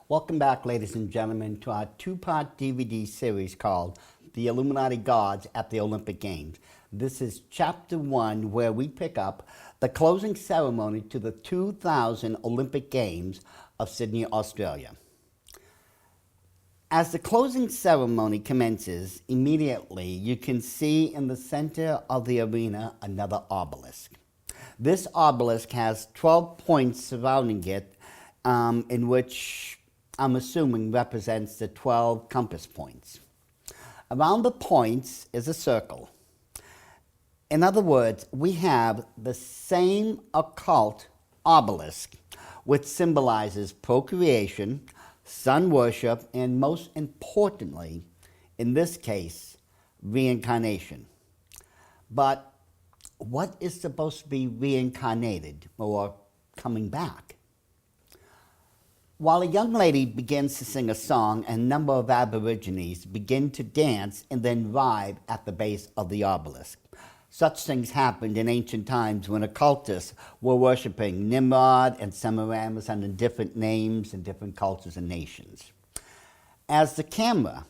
Welcome back, ladies and gentlemen, to our two-part DVD series called The Illuminati Gods at the Olympic Games. This is Chapter 1, where we pick up the closing ceremony to the 2000 Olympic Games of Sydney, Australia. As the closing ceremony commences, immediately you can see in the center of the arena another obelisk. This obelisk has 12 points surrounding it, in which I'm assuming represents the 12 compass points. Around the points is a circle. In other words, we have the same occult obelisk, which symbolizes procreation, sun worship, and most importantly, in this case, reincarnation. But what is supposed to be reincarnated or coming back? While a young lady begins to sing a song, a number of Aborigines begin to dance and then vibe at the base of the obelisk. Such things happened in ancient times when occultists were worshipping Nimrod and Semiramis under different names in different cultures and nations. As the camera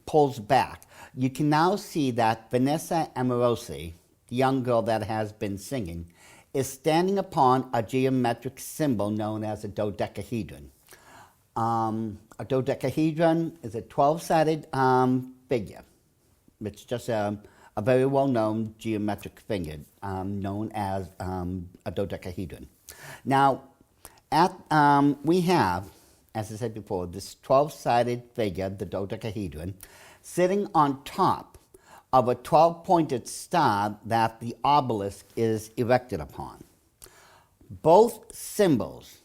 pulls back, you can now see that Vanessa Amorosi, the young girl that has been singing, is standing upon a geometric symbol known as a dodecahedron. A dodecahedron is a 12-sided figure. It's just a very well-known geometric figure known as a dodecahedron. Now, we have, as I said before, this 12-sided figure, the dodecahedron, sitting on top of a 12-pointed star that the obelisk is erected upon. Both symbols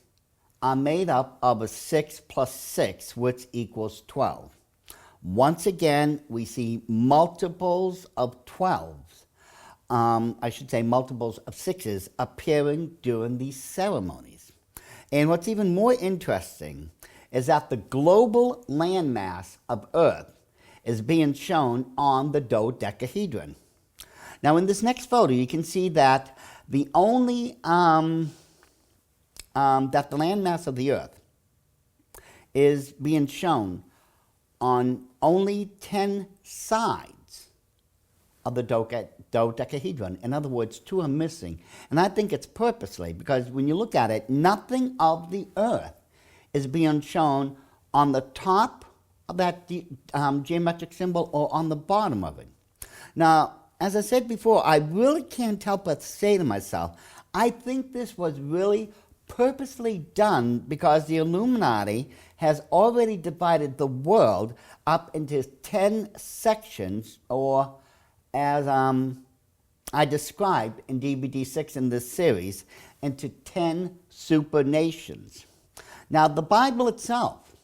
are made up of a 6 plus 6, which equals 12. Once again, we see multiples of 12s, I should say multiples of 6s, appearing during these ceremonies. And what's even more interesting is that the global landmass of Earth is being shown on the dodecahedron. Now, in this next photo, you can see that the only that the landmass of the Earth is being shown on only 10 sides of the dodecahedron. In other words, 2 are missing. And I think it's purposely, because when you look at it, nothing of the Earth is being shown on the top of that geometric symbol or on the bottom of it. Now, as I said before, I really can't help but say to myself, I think this was really purposely done because the Illuminati has already divided the world up into 10 sections, or as I described in DVD 6 in this series, into 10 super nations. Now, the Bible itself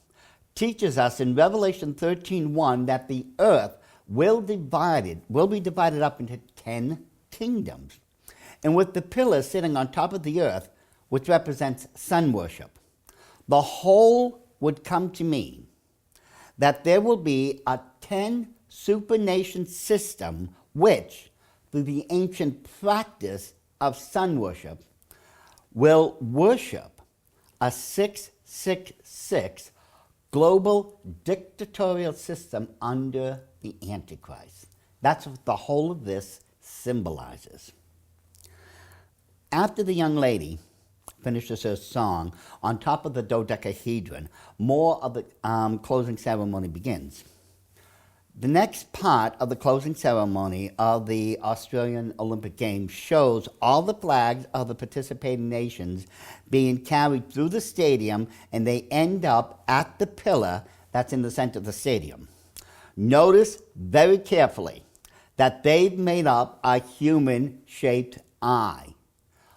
teaches us in Revelation 13:1 that the earth will be divided up into 10 kingdoms. And with the pillar sitting on top of the earth, which represents sun worship, the whole would come to mean that there will be a 10 supernation system which, through the ancient practice of sun worship, will worship a 666 global dictatorial system under the Antichrist. That's what the whole of this symbolizes. After the young lady finishes her song on top of the dodecahedron, more of the closing ceremony begins. The next part of the closing ceremony of the Australian Olympic Games shows all the flags of the participating nations being carried through the stadium, and they end up at the pillar that's in the center of the stadium. Notice very carefully that they've made up a human-shaped eye.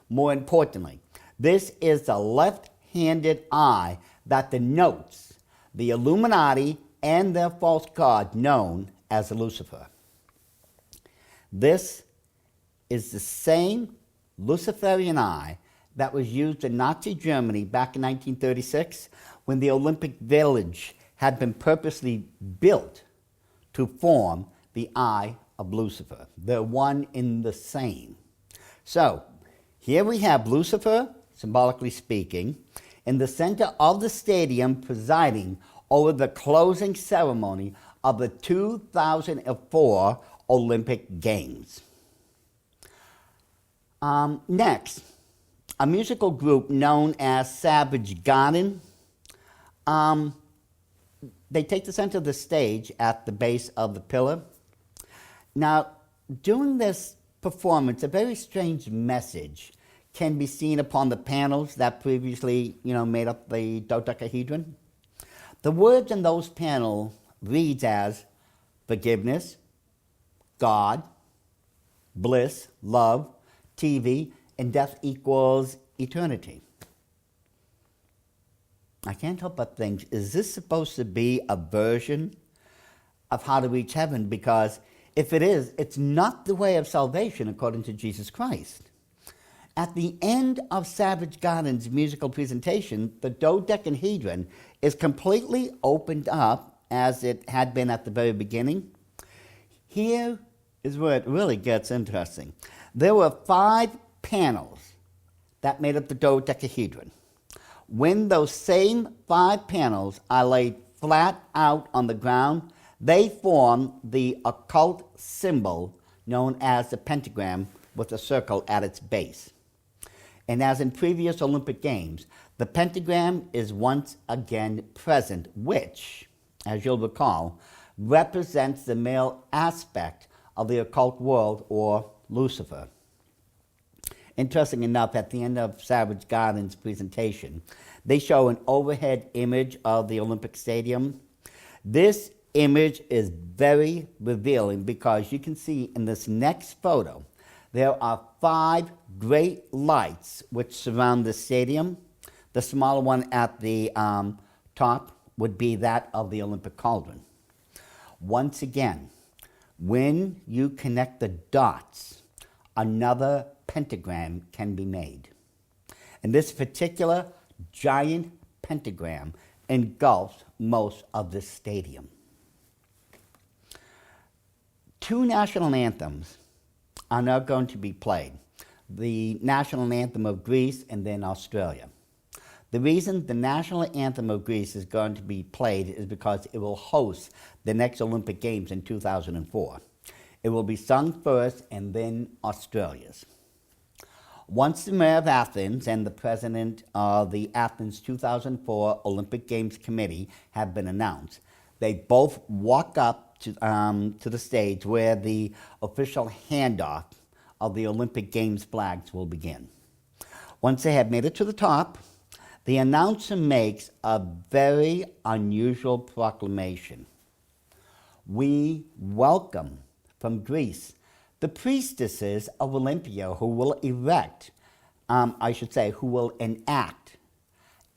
More importantly, this is the left-handed eye that denotes the Illuminati and their false god known as Lucifer. This is the same Luciferian eye that was used in Nazi Germany back in 1936 when the Olympic Village had been purposely built to form the eye of Lucifer. They're one in the same. So, here we have Lucifer, symbolically speaking, in the center of the stadium, presiding over the closing ceremony of the 2004 Olympic Games. Next, a musical group known as Savage Garden. They take the center of the stage at the base of the pillar. Now, during this performance, a very strange message can be seen upon the panels that previously, made up the dodecahedron. The words in those panels reads as forgiveness, God, bliss, love, TV, and death equals eternity. I can't help but think, is this supposed to be a version of how to reach heaven? Because if it is, it's not the way of salvation according to Jesus Christ. At the end of Savage Garden's musical presentation, the dodecahedron is completely opened up as it had been at the very beginning. Here is where it really gets interesting. There were 5 panels that made up the dodecahedron. When those same 5 panels are laid flat out on the ground, they form the occult symbol known as the pentagram with a circle at its base. And as in previous Olympic Games, the pentagram is once again present, which, as you'll recall, represents the male aspect of the occult world, or Lucifer. Interesting enough, at the end of Savage Garden's presentation, they show an overhead image of the Olympic Stadium. This image is very revealing because you can see in this next photo, there are 5 great lights which surround the stadium. The smaller one at the top would be that of the Olympic cauldron. Once again, when you connect the dots, another pentagram can be made. And this particular giant pentagram engulfs most of this stadium. 2 national anthems are now going to be played. The national anthem of Greece and then Australia. The reason the national anthem of Greece is going to be played is because it will host the next Olympic Games in 2004. It will be sung first and then Australia's. Once the mayor of Athens and the president of the Athens 2004 Olympic Games Committee have been announced, they both walk up to the stage where the official handoff of the Olympic Games flags will begin. Once they have made it to the top, the announcer makes a very unusual proclamation. We welcome from Greece the priestesses of Olympia who will who will enact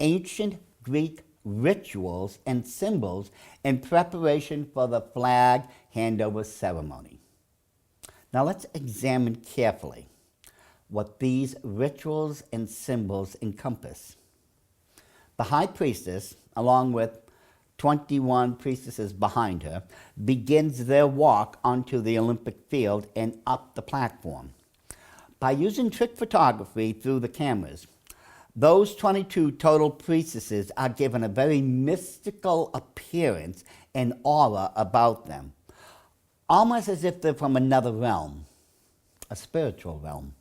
ancient Greek rituals and symbols in preparation for the flag handover ceremony. Now let's examine carefully what these rituals and symbols encompass. The high priestess, along with 21 priestesses behind her, begins their walk onto the Olympic field and up the platform. By using trick photography through the cameras, those 22 total priestesses are given a very mystical appearance and aura about them, almost as if they're from another realm, a spiritual realm.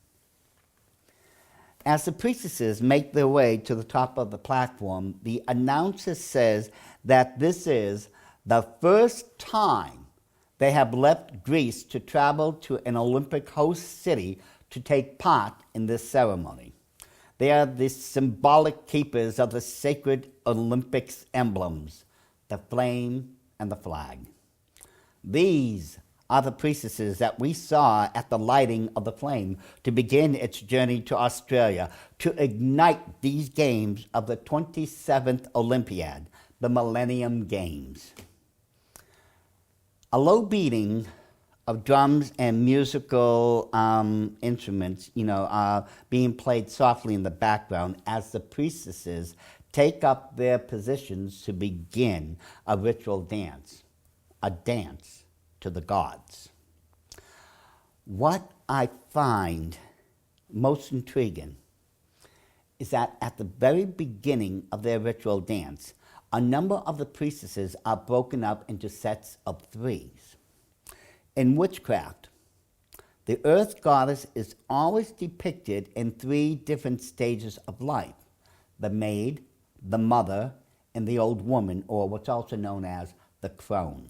As the priestesses make their way to the top of the platform, the announcer says that this is the first time they have left Greece to travel to an Olympic host city to take part in this ceremony. They are the symbolic keepers of the sacred Olympics emblems, the flame and the flag. These are the priestesses that we saw at the lighting of the flame to begin its journey to Australia, to ignite these games of the 27th Olympiad, the Millennium Games. A low beating of drums and musical instruments, are being played softly in the background as the priestesses take up their positions to begin a ritual dance, a dance to the gods. What I find most intriguing is that at the very beginning of their ritual dance, a number of the priestesses are broken up into sets of threes. In witchcraft, the earth goddess is always depicted in three different stages of life: the maid, the mother, and the old woman, or what's also known as the crone.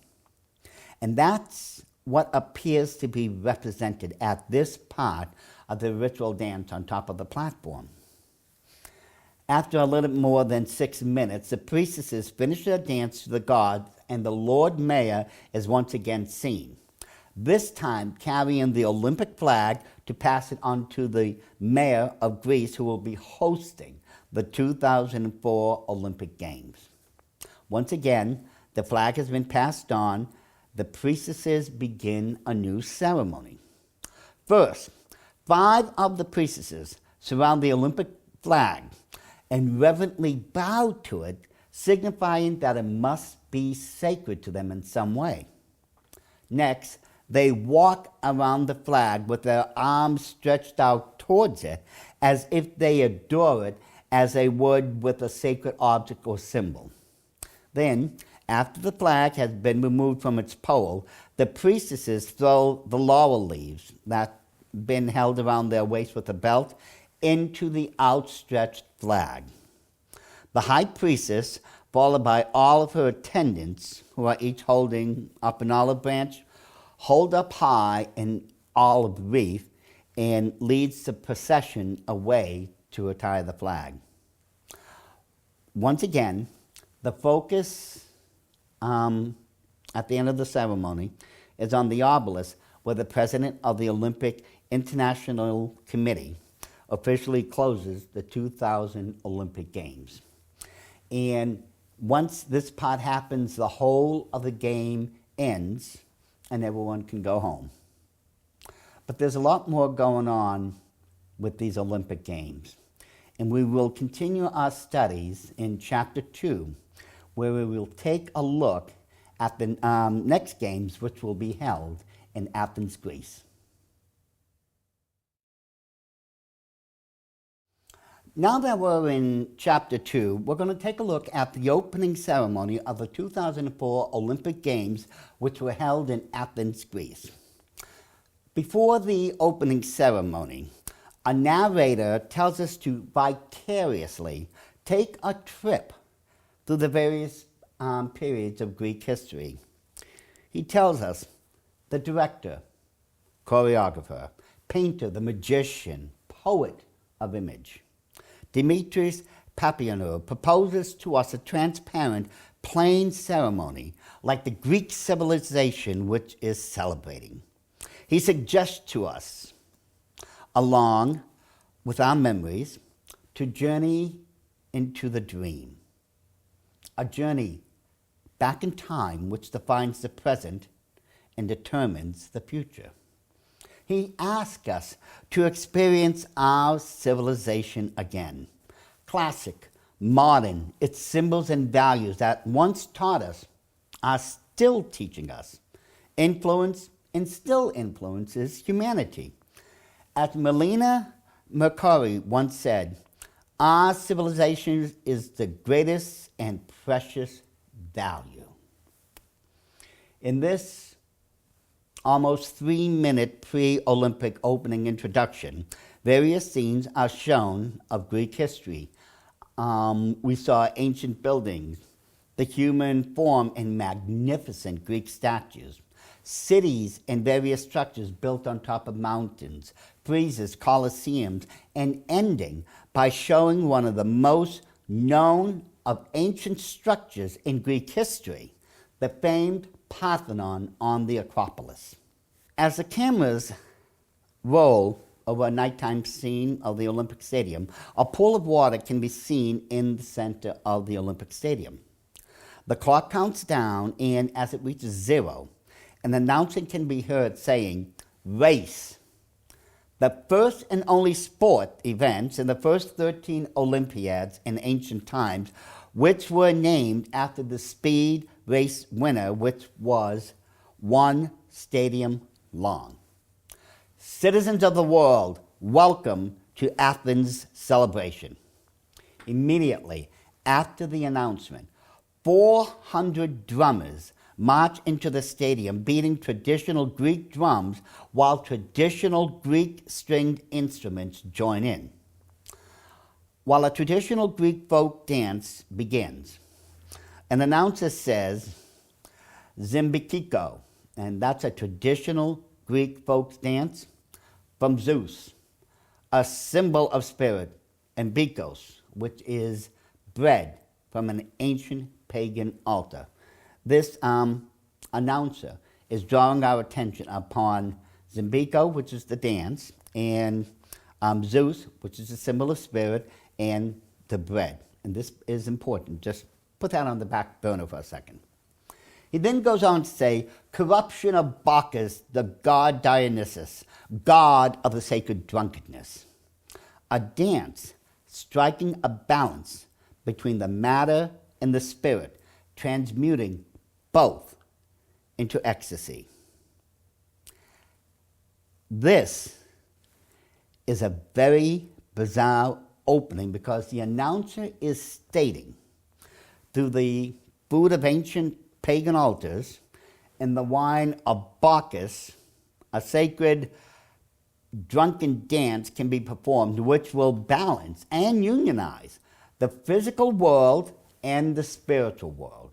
And that's what appears to be represented at this part of the ritual dance on top of the platform. After a little more than 6 minutes, the priestesses finish their dance to the gods, and the Lord Mayor is once again seen, this time carrying the Olympic flag to pass it on to the mayor of Greece, who will be hosting the 2004 Olympic Games. Once again, the flag has been passed on. The priestesses begin a new ceremony. First, 5 of the priestesses surround the Olympic flag and reverently bow to it, signifying that it must be sacred to them in some way. Next, they walk around the flag with their arms stretched out towards it, as if they adore it as they would with a sacred object or symbol. Then, after the flag has been removed from its pole, the priestesses throw the laurel leaves that have been held around their waist with a belt into the outstretched flag. The high priestess, followed by all of her attendants, who are each holding up an olive branch, hold up high an olive wreath, and leads the procession away to retire the flag. Once again, the focus at the end of the ceremony is on the obelisk, where the president of the Olympic International Committee officially closes the 2000 Olympic Games. And once this part happens, the whole of the game ends and everyone can go home. But there's a lot more going on with these Olympic Games. And we will continue our studies in Chapter 2, where we will take a look at the next games, which will be held in Athens, Greece. Now that we're in Chapter 2, we're going to take a look at the opening ceremony of the 2004 Olympic Games, which were held in Athens, Greece. Before the opening ceremony, a narrator tells us to vicariously take a trip through the various periods of Greek history. He tells us the director, choreographer, painter, the magician, poet of image, Demetrius Papionou, proposes to us a transparent, plain ceremony like the Greek civilization which is celebrating. He suggests to us, along with our memories, to journey into the dream, a journey back in time which defines the present and determines the future. He asks us to experience our civilization again, classic, modern, its symbols and values that once taught us are still teaching us, influence and still influences humanity. As Melina Mercouri once said, our civilization is the greatest and precious value. In this almost 3-minute pre-Olympic opening introduction, various scenes are shown of Greek history. We saw ancient buildings, the human form in magnificent Greek statues, cities and various structures built on top of mountains, friezes, colosseums, and ending by showing one of the most known of ancient structures in Greek history, the famed Parthenon on the Acropolis. As the cameras roll over a nighttime scene of the Olympic Stadium, a pool of water can be seen in the center of the Olympic Stadium. The clock counts down, and as it reaches 0, an announcement can be heard saying, "Race." The first and only sport events in the first 13 Olympiads in ancient times, which were named after the speed race winner, which was 1 stadium long. Citizens of the world, welcome to Athens celebration. Immediately after the announcement, 400 drummers march into the stadium beating traditional Greek drums while traditional Greek stringed instruments join in. While a traditional Greek folk dance begins, an announcer says, Zimbikiko, and that's a traditional Greek folk dance, from Zeus, a symbol of spirit, and Bikos, which is bread from an ancient pagan altar. This announcer is drawing our attention upon Zimbiko, which is the dance, and Zeus, which is a symbol of spirit, and the bread. And this is important. Just put that on the back burner for a second. He then goes on to say, corruption of Bacchus, the god Dionysus, god of the sacred drunkenness. A dance striking a balance between the matter and the spirit, transmuting both into ecstasy. This is a very bizarre opening because the announcer is stating through the food of ancient pagan altars and the wine of Bacchus, a sacred drunken dance can be performed which will balance and unionize the physical world and the spiritual world.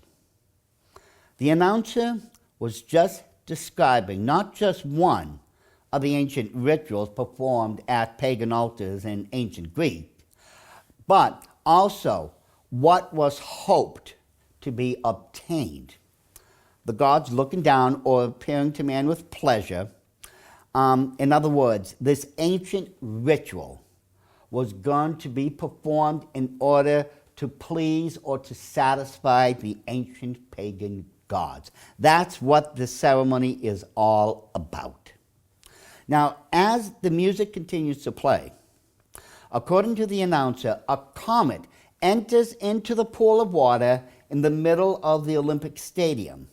The announcer was just describing not just one of the ancient rituals performed at pagan altars in ancient Greek, but also what was hoped to be obtained. The gods looking down or appearing to man with pleasure. In other words, this ancient ritual was going to be performed in order to please or to satisfy the ancient pagan gods. That's what the ceremony is all about. Now, as the music continues to play, according to the announcer, a comet enters into the pool of water in the middle of the Olympic Stadium.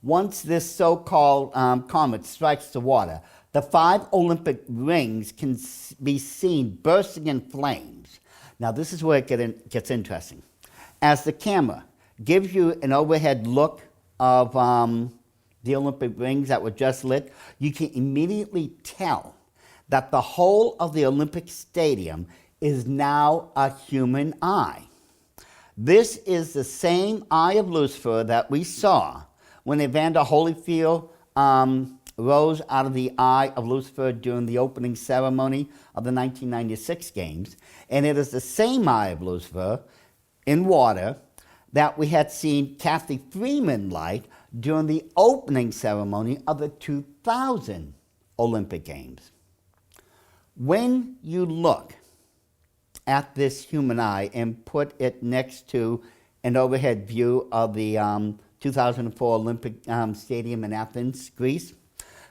Once this so-called comet strikes the water, the 5 Olympic rings can be seen bursting in flames. Now, this is where it gets interesting. As the camera gives you an overhead look of the Olympic rings that were just lit, you can immediately tell that the whole of the Olympic Stadium is now a human eye. This is the same eye of Lucifer that we saw when Evander Holyfield rose out of the eye of Lucifer during the opening ceremony of the 1996 games. And it is the same eye of Lucifer in water that we had seen Kathy Freeman light during the opening ceremony of the 2000 Olympic Games. When you look at this human eye and put it next to an overhead view of the 2004 Olympic Stadium in Athens, Greece,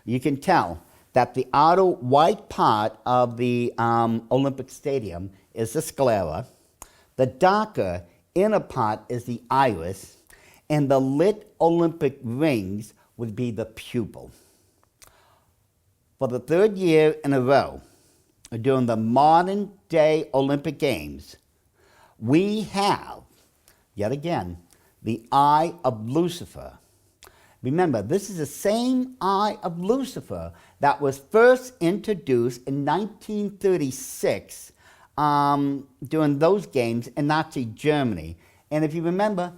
you can tell that the outer white part of the Olympic Stadium is the sclera, the darker inner part is the iris, and the lit Olympic rings would be the pupil. For the 3rd year in a row, during the modern day Olympic Games, we have, yet again, the eye of Lucifer. Remember, this is the same eye of Lucifer that was first introduced in 1936 during those games in Nazi Germany. And if you remember,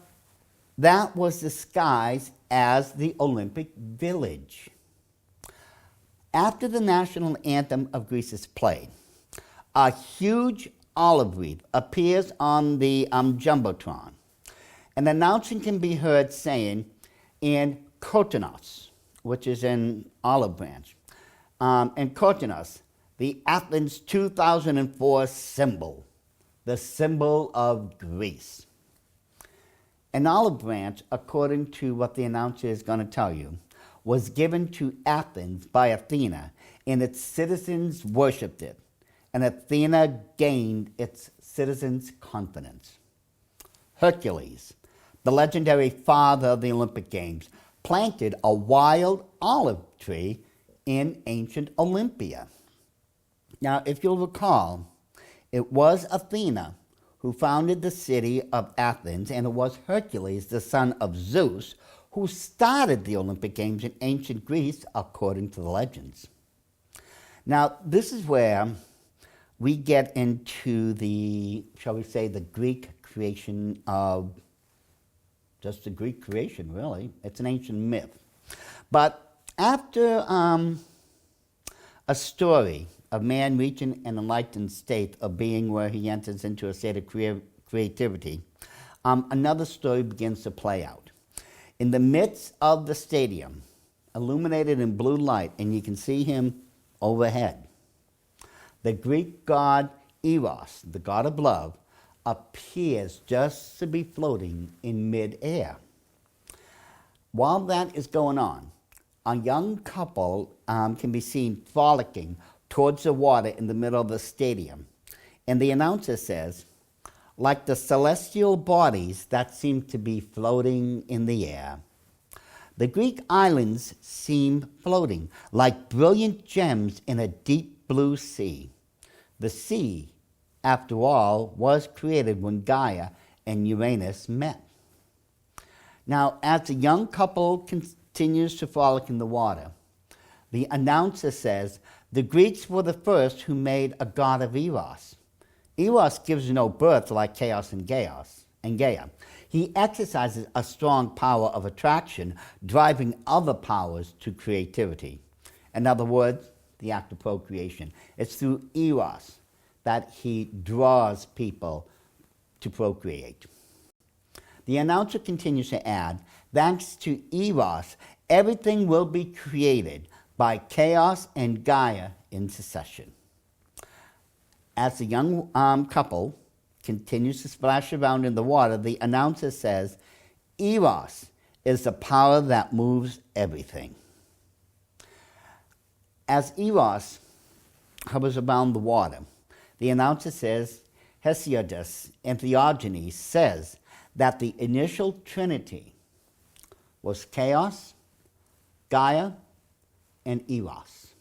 that was disguised as the Olympic Village. After the national anthem of Greece is played, a huge olive wreath appears on the Jumbotron. An announcement can be heard saying, in Kotinos, which is an olive branch, in Kotinos, the Athens 2004 symbol, the symbol of Greece. An olive branch, according to what the announcer is going to tell you, was given to Athens by Athena, and its citizens worshipped it, and Athena gained its citizens' confidence. Hercules, the legendary father of the Olympic Games, planted a wild olive tree in ancient Olympia. Now, if you'll recall, it was Athena who who founded the city of Athens, and it was Hercules, the son of Zeus, who started the Olympic Games in ancient Greece, according to the legends. Now, this is where we get into the, shall we say, the Greek creation of, just the Greek creation, really. It's an ancient myth. But after a story of man reaching an enlightened state of being where he enters into a state of creativity, another story begins to play out. In the midst of the stadium, illuminated in blue light, and you can see him overhead, the Greek god Eros, the god of love, appears just to be floating in midair. While that is going on, a young couple can be seen frolicking towards the water in the middle of the stadium. And the announcer says, like the celestial bodies that seem to be floating in the air. The Greek islands seem floating like brilliant gems in a deep blue sea. The sea, after all, was created when Gaia and Uranus met. Now, as the young couple continues to frolic in the water, the announcer says, the Greeks were the first who made a god of Eros. Eros gives no birth like Chaos and Gaia. He exercises a strong power of attraction, driving other powers to creativity. In other words, the act of procreation. It's through Eros that he draws people to procreate. The announcer continues to add, thanks to Eros, everything will be created by Chaos and Gaia in succession. As the young couple continues to splash around in the water, the announcer says, Eros is the power that moves everything. As Eros hovers around the water, the announcer says, Hesiodus and Theogenes says that the initial trinity was Chaos, Gaia, and Eros.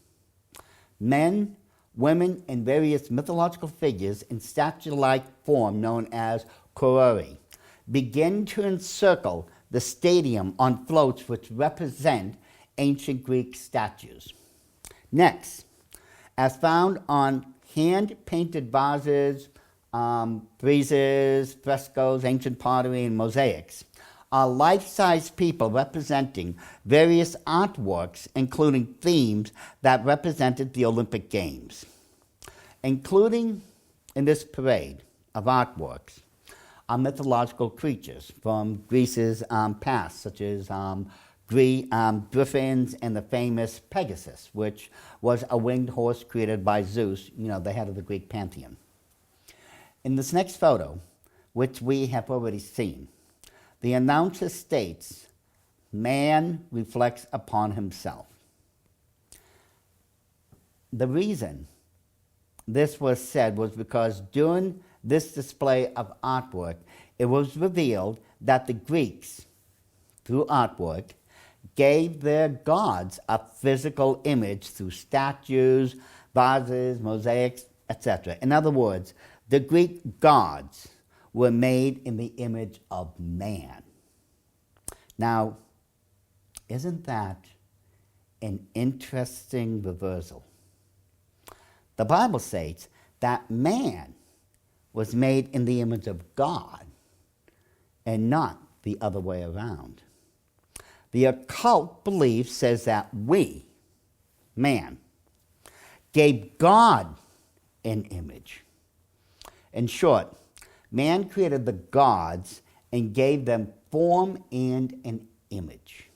Men, women, and various mythological figures in statue-like form known as choroi begin to encircle the stadium on floats which represent ancient Greek statues. Next, as found on hand-painted vases, friezes, frescoes, ancient pottery, and mosaics, are life-size people representing various artworks, including themes that represented the Olympic Games. Including in this parade of artworks are mythological creatures from Greece's past, such as griffins and the famous Pegasus, which was a winged horse created by Zeus, the head of the Greek pantheon. In this next photo, which we have already seen, the announcer states, man reflects upon himself. The reason this was said was because during this display of artwork, it was revealed that the Greeks, through artwork, gave their gods a physical image through statues, vases, mosaics, etc. In other words, the Greek gods were made in the image of man. Now, isn't that an interesting reversal? The Bible states that man was made in the image of God and not the other way around. The occult belief says that we, man, gave God an image. In short, man created the gods and gave them form and an image.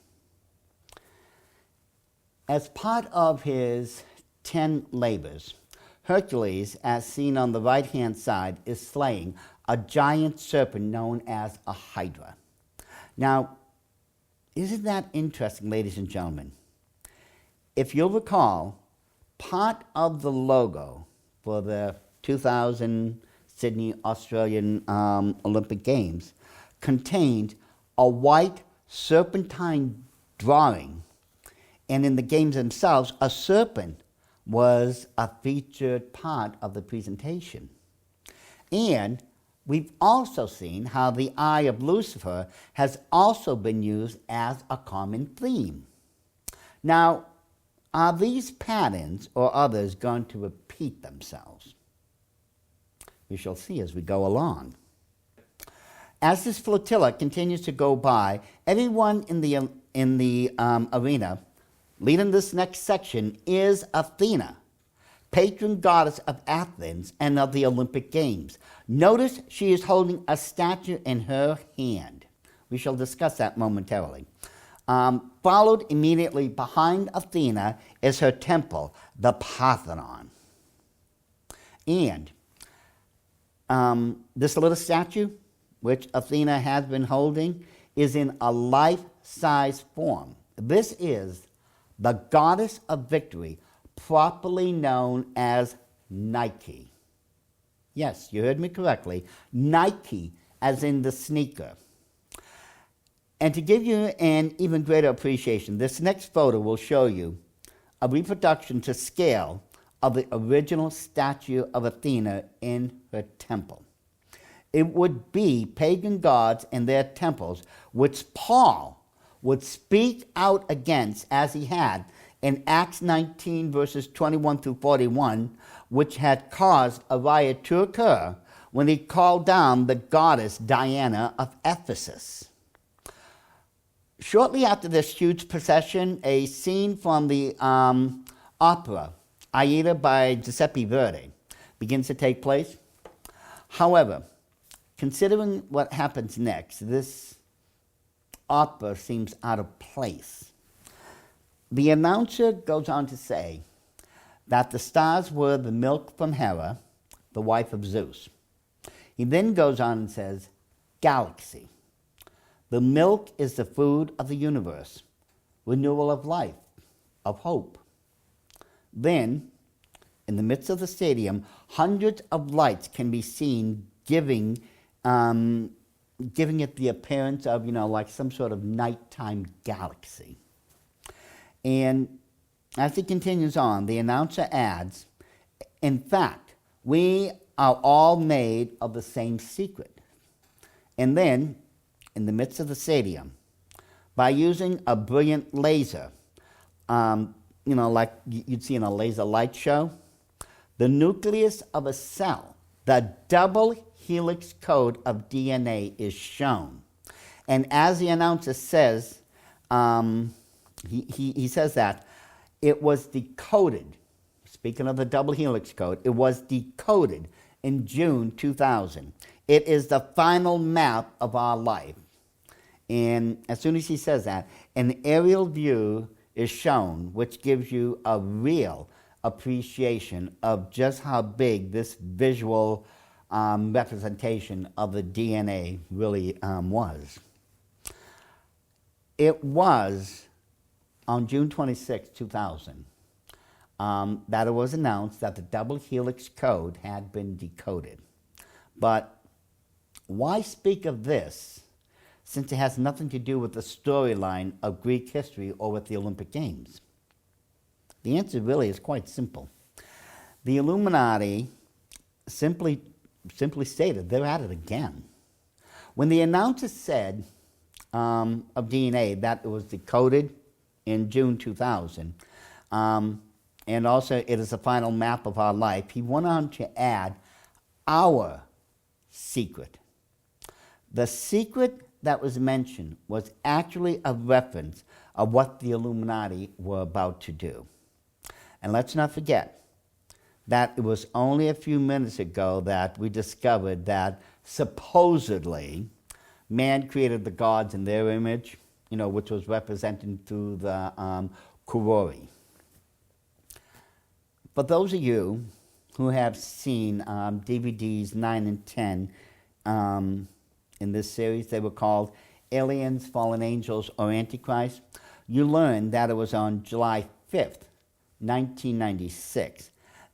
As part of his 10 labors, Hercules, as seen on the right-hand side, is slaying a giant serpent known as a hydra. Now, isn't that interesting, ladies and gentlemen? If you'll recall, part of the logo for the 2000 Sydney Australian Olympic Games contained a white serpentine drawing, and in the games themselves, a serpent was a featured part of the presentation. And We've also seen how the eye of Lucifer has also been used as a common theme. Now, are these patterns or others going to repeat themselves? We shall see as we go along. As this flotilla continues to go by, everyone in the arena leading this next section is Athena, patron goddess of Athens and of the Olympic Games. Notice she is holding a statue in her hand. We shall discuss that momentarily. Followed immediately behind Athena is her temple, the Parthenon. And this little statue, which Athena has been holding, is in a life-size form. This is the goddess of victory, properly known as Nike. Yes, you heard me correctly. Nike, as in the sneaker. And to give you an even greater appreciation, this next photo will show you a reproduction to scale of the original statue of Athena in her temple. It would be pagan gods and their temples, which Paul would speak out against as he had in Acts 19, verses 21 through 41, which had caused a riot to occur when he called down the goddess Diana of Ephesus. Shortly after this huge procession, a scene from the opera Aida by Giuseppe Verdi begins to take place. However, considering what happens next, this opera seems out of place. The announcer goes on to say that the stars were the milk from Hera, the wife of Zeus. He then goes on and says, galaxy. The milk is the food of the universe, renewal of life, of hope. Then, in the midst of the stadium, hundreds of lights can be seen giving it the appearance of, like some sort of nighttime galaxy. And as he continues on, the announcer adds, in fact, we are all made of the same secret. And then, in the midst of the stadium, by using a brilliant laser, like you'd see in a laser light show, the nucleus of a cell, the double helix code of DNA is shown. And as the announcer says, he says that it was decoded, speaking of the double helix code, it was decoded in June 2000. It is the final map of our life. And as soon as he says that, an aerial view is shown, which gives you a real appreciation of just how big this visual representation of the DNA really was. It was on June 26, 2000, that it was announced that the double helix code had been decoded. But why speak of this, since it has nothing to do with the storyline of Greek history or with the Olympic Games? The answer really is quite simple. The Illuminati simply stated they're at it again. When the announcer said of DNA that it was decoded in June 2000, and also it is the final map of our life, he went on to add our secret. The secret that was mentioned was actually a reference of what the Illuminati were about to do. And let's not forget that it was only a few minutes ago that we discovered that supposedly man created the gods in their image, which was represented through the Kurori. For those of you who have seen DVDs 9 and 10 in this series, they were called Aliens, Fallen Angels, or Antichrist, you learned that it was on July 5th, 1996,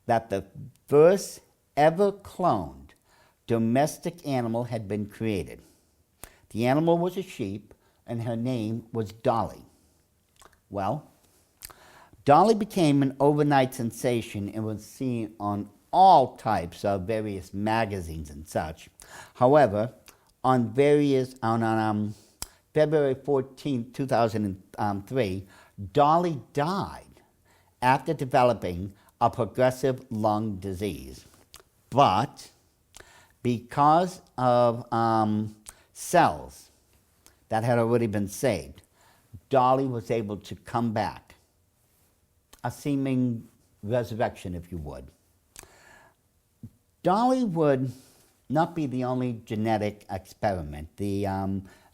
that the first ever cloned domestic animal had been created. The animal was a sheep, and her name was Dolly. Well, Dolly became an overnight sensation and was seen on all types of various magazines and such. However, on February 14, 2003, Dolly died after developing a progressive lung disease. But because of cells that had already been saved, Dolly was able to come back. A seeming resurrection, if you would. Dolly would not be the only genetic experiment. The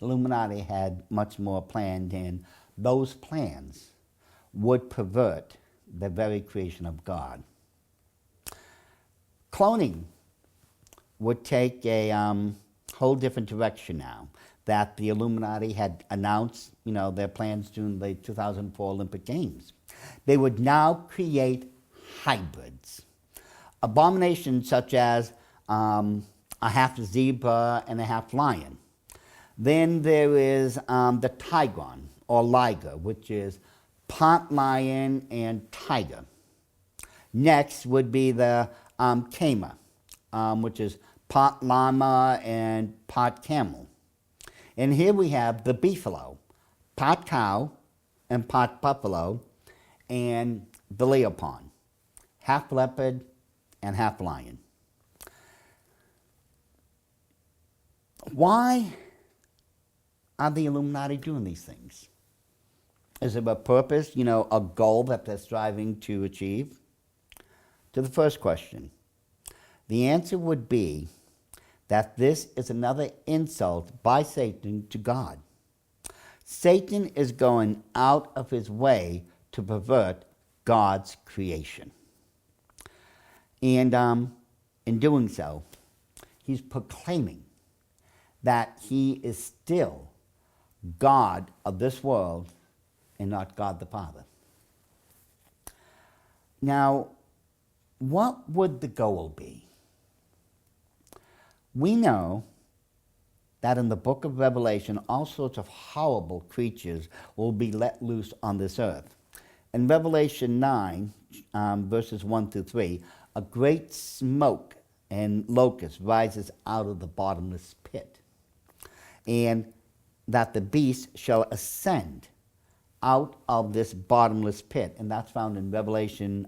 Illuminati had much more planned, and those plans would pervert the very creation of God. Cloning would take a whole different direction now that the Illuminati had announced, their plans during the 2004 Olympic Games. They would now create hybrids. Abominations such as a half zebra and a half lion. Then there is the tigron, or liger, which is part lion and tiger. Next would be the cama, which is part llama and part camel. And here we have the beefalo, part cow and part buffalo, and the leopard, half leopard and half lion. Why are the Illuminati doing these things? Is there a purpose, a goal that they're striving to achieve? To the first question, the answer would be that this is another insult by Satan to God. Satan is going out of his way to pervert God's creation. And in doing so, he's proclaiming that he is still God of this world and not God the Father. Now, what would the goal be? We know that in the book of Revelation, all sorts of horrible creatures will be let loose on this earth. In Revelation 9, verses 1 through 3, a great smoke and locust rises out of the bottomless pit, and that the beast shall ascend out of this bottomless pit. And that's found in Revelation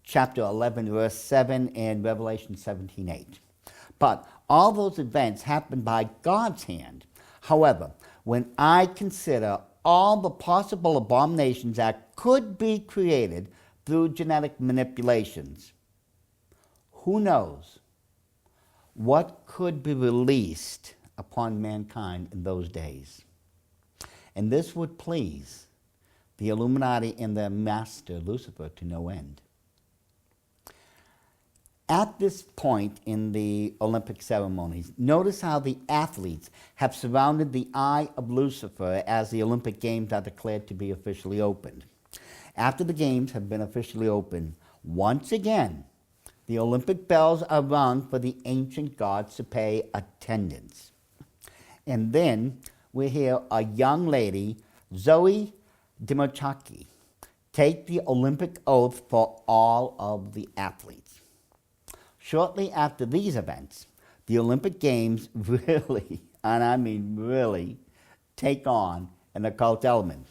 chapter 11, verse 7, and Revelation 17:8. But all those events happened by God's hand. However, when I consider all the possible abominations that could be created through genetic manipulations, who knows what could be released upon mankind in those days? And this would please the Illuminati and their master, Lucifer, to no end. At this point in the Olympic ceremonies, notice how the athletes have surrounded the eye of Lucifer as the Olympic Games are declared to be officially opened. After the Games have been officially opened, once again, the Olympic bells are rung for the ancient gods to pay attendance. And then we hear a young lady, Zoe Dimachaki, take the Olympic oath for all of the athletes. Shortly after these events, the Olympic Games really, and I mean really, take on an occult element.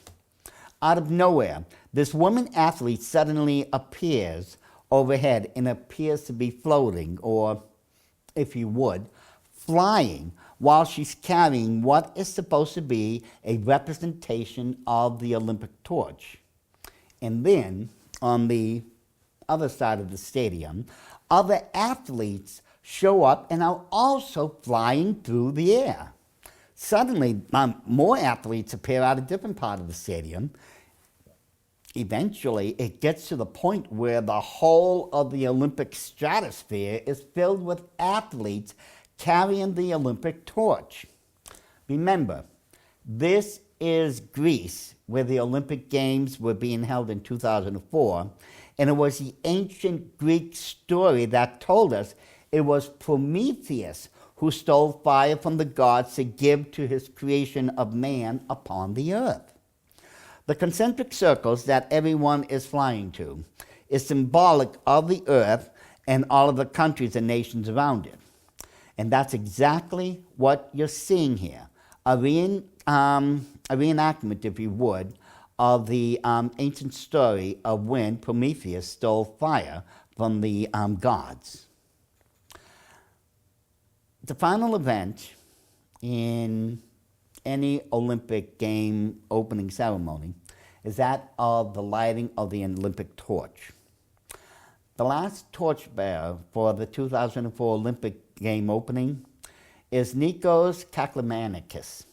Out of nowhere, this woman athlete suddenly appears overhead and appears to be floating, or, if you would, flying, while she's carrying what is supposed to be a representation of the Olympic torch. And then, on the other side of the stadium, other athletes show up and are also flying through the air. Suddenly, more athletes appear at a different part of the stadium. Eventually, it gets to the point where the whole of the Olympic stratosphere is filled with athletes carrying the Olympic torch. Remember, this is Greece, where the Olympic Games were being held in 2004, and it was the ancient Greek story that told us it was Prometheus who stole fire from the gods to give to his creation of man upon the earth. The concentric circles that everyone is flying to is symbolic of the earth and all of the countries and nations around it. And that's exactly what you're seeing here. A reenactment, if you would, of the ancient story of when Prometheus stole fire from the gods. The final event in any Olympic game opening ceremony is that of the lighting of the Olympic torch. The last torchbearer for the 2004 Olympic game opening is Nikos Kaklamanikis.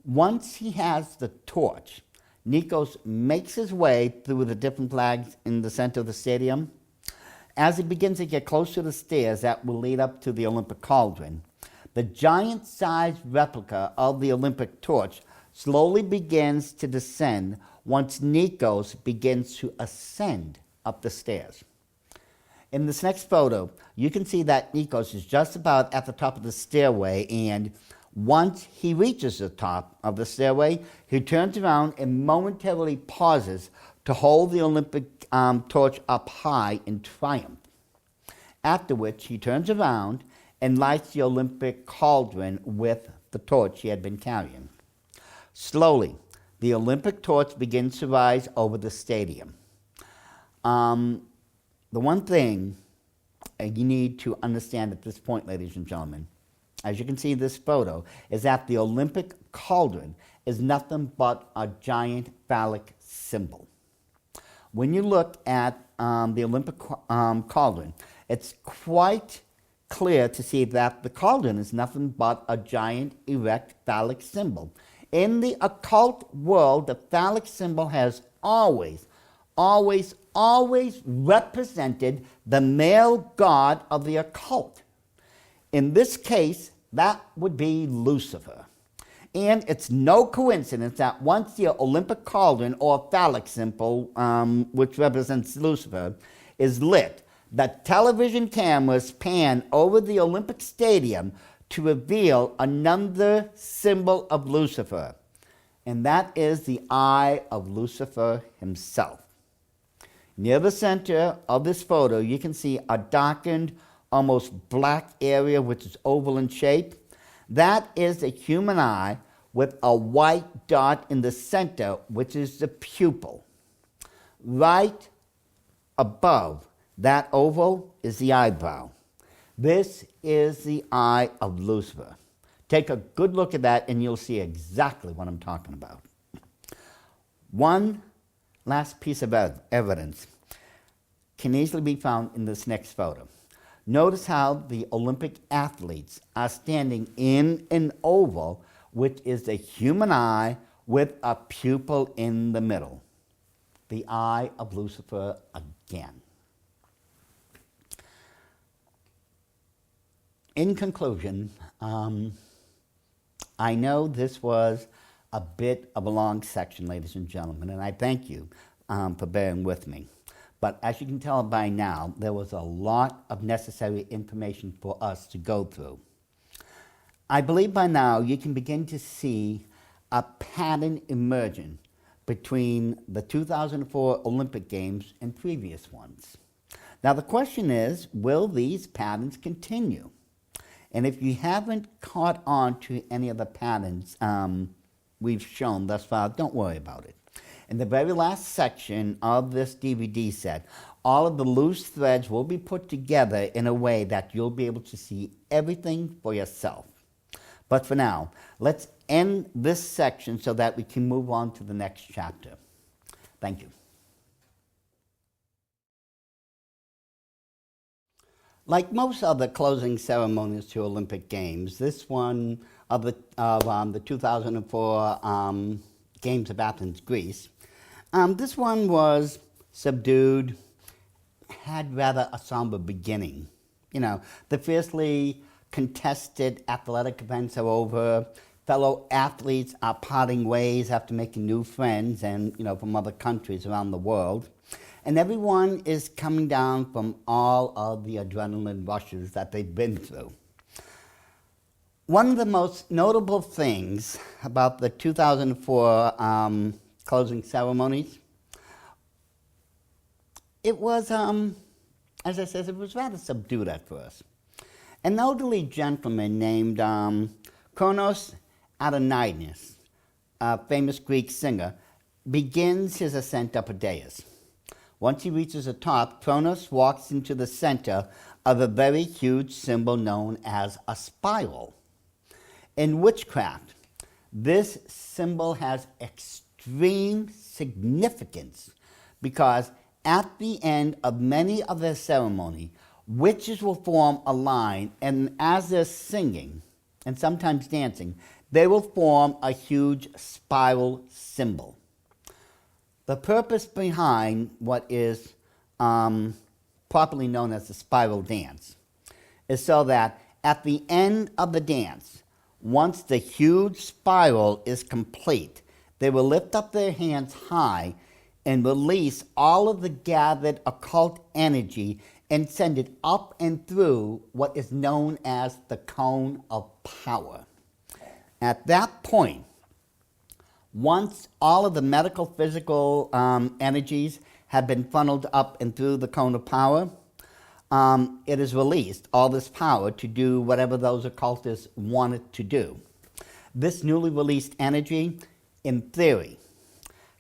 Once he has the torch, Nikos makes his way through the different flags in the center of the stadium. As he begins to get close to the stairs that will lead up to the Olympic cauldron, the giant-sized replica of the Olympic torch slowly begins to descend once Nikos begins to ascend up the stairs. In this next photo, you can see that Nikos is just about at the top of the stairway, and once he reaches the top of the stairway, he turns around and momentarily pauses to hold the Olympic torch up high in triumph. After which, he turns around and lights the Olympic cauldron with the torch he had been carrying. Slowly, the Olympic torch begins to rise over the stadium. The one thing you need to understand at this point, ladies and gentlemen, as you can see in this photo, is that the Olympic cauldron is nothing but a giant phallic symbol. When you look at the Olympic cauldron, it's quite clear to see that the cauldron is nothing but a giant erect phallic symbol. In the occult world, the phallic symbol has always represented the male god of the occult. In this case, that would be Lucifer. And it's no coincidence that once the Olympic cauldron or phallic symbol, which represents Lucifer, is lit, the television cameras pan over the Olympic Stadium to reveal another symbol of Lucifer, and that is the eye of Lucifer himself. Near the center of this photo, you can see a darkened, almost black area which is oval in shape. That is the human eye with a white dot in the center, which is the pupil. Right above that oval is the eyebrow. This is the eye of Lucifer. Take a good look at that and you'll see exactly what I'm talking about. One last piece of evidence can easily be found in this next photo. Notice how the Olympic athletes are standing in an oval, which is the human eye with a pupil in the middle. The eye of Lucifer again. In conclusion, I know this was a bit of a long section, ladies and gentlemen, and I thank you for bearing with me. But as you can tell by now, there was a lot of necessary information for us to go through. I believe by now you can begin to see a pattern emerging between the 2004 Olympic Games and previous ones. Now the question is, will these patterns continue? And if you haven't caught on to any of the patterns we've shown thus far, don't worry about it. In the very last section of this DVD set, all of the loose threads will be put together in a way that you'll be able to see everything for yourself. But for now, let's end this section so that we can move on to the next chapter. Thank you. Like most other closing ceremonies to Olympic Games, this one of the 2004 Games of Athens, Greece, this one was subdued, had rather a somber beginning. You know, the fiercely contested athletic events are over. Fellow athletes are parting ways after making new friends and, from other countries around the world. And everyone is coming down from all of the adrenaline rushes that they've been through. One of the most notable things about the 2004 closing ceremonies, it was as I said, it was rather subdued at first. An elderly gentleman named Kronos Adonides, a famous Greek singer, begins his ascent up a dais. Once he reaches the top, Kronos walks into the center of a very huge symbol known as a spiral. In witchcraft, this symbol has extreme significance because at the end of many of their ceremony, witches will form a line, and as they're singing and sometimes dancing, they will form a huge spiral symbol. The purpose behind what is properly known as the spiral dance is so that at the end of the dance, once the huge spiral is complete, they will lift up their hands high and release all of the gathered occult energy and send it up and through what is known as the cone of power. At that point, once all of the medical, physical energies have been funneled up and through the cone of power, it is released, all this power, to do whatever those occultists want it to do. This newly released energy, in theory,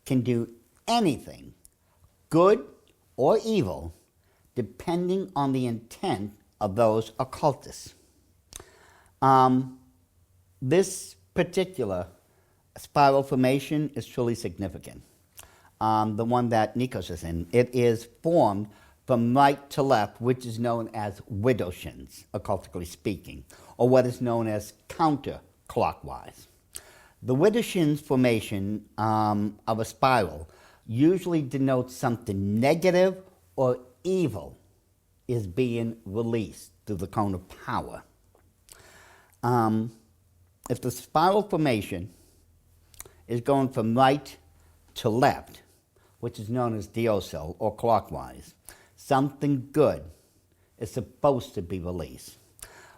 can do anything, good or evil, depending on the intent of those occultists. This particular spiral formation is truly significant. The one that Nikos is in, it is formed from right to left, which is known as widowshins, occultically speaking, or what is known as counterclockwise. The widowshins formation of a spiral usually denotes something negative or evil is being released through the cone of power. If the spiral formation is going from right to left, which is known as diocel or clockwise, something good is supposed to be released.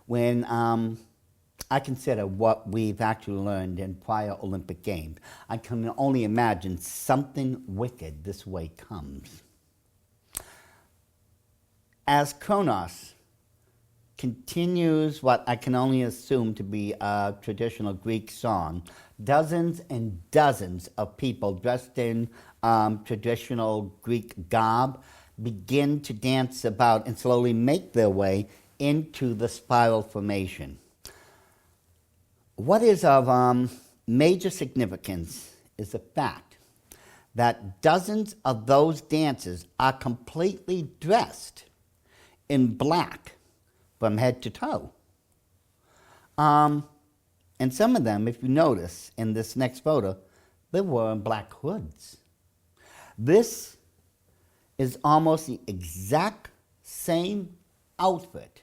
When I consider what we've actually learned in prior Olympic Games, I can only imagine something wicked this way comes. As Kronos continues what I can only assume to be a traditional Greek song, dozens and dozens of people dressed in traditional Greek garb begin to dance about and slowly make their way into the spiral formation. What is of major significance is the fact that dozens of those dancers are completely dressed in black from head to toe. And some of them, if you notice in this next photo, they were in black hoods. This is almost the exact same outfit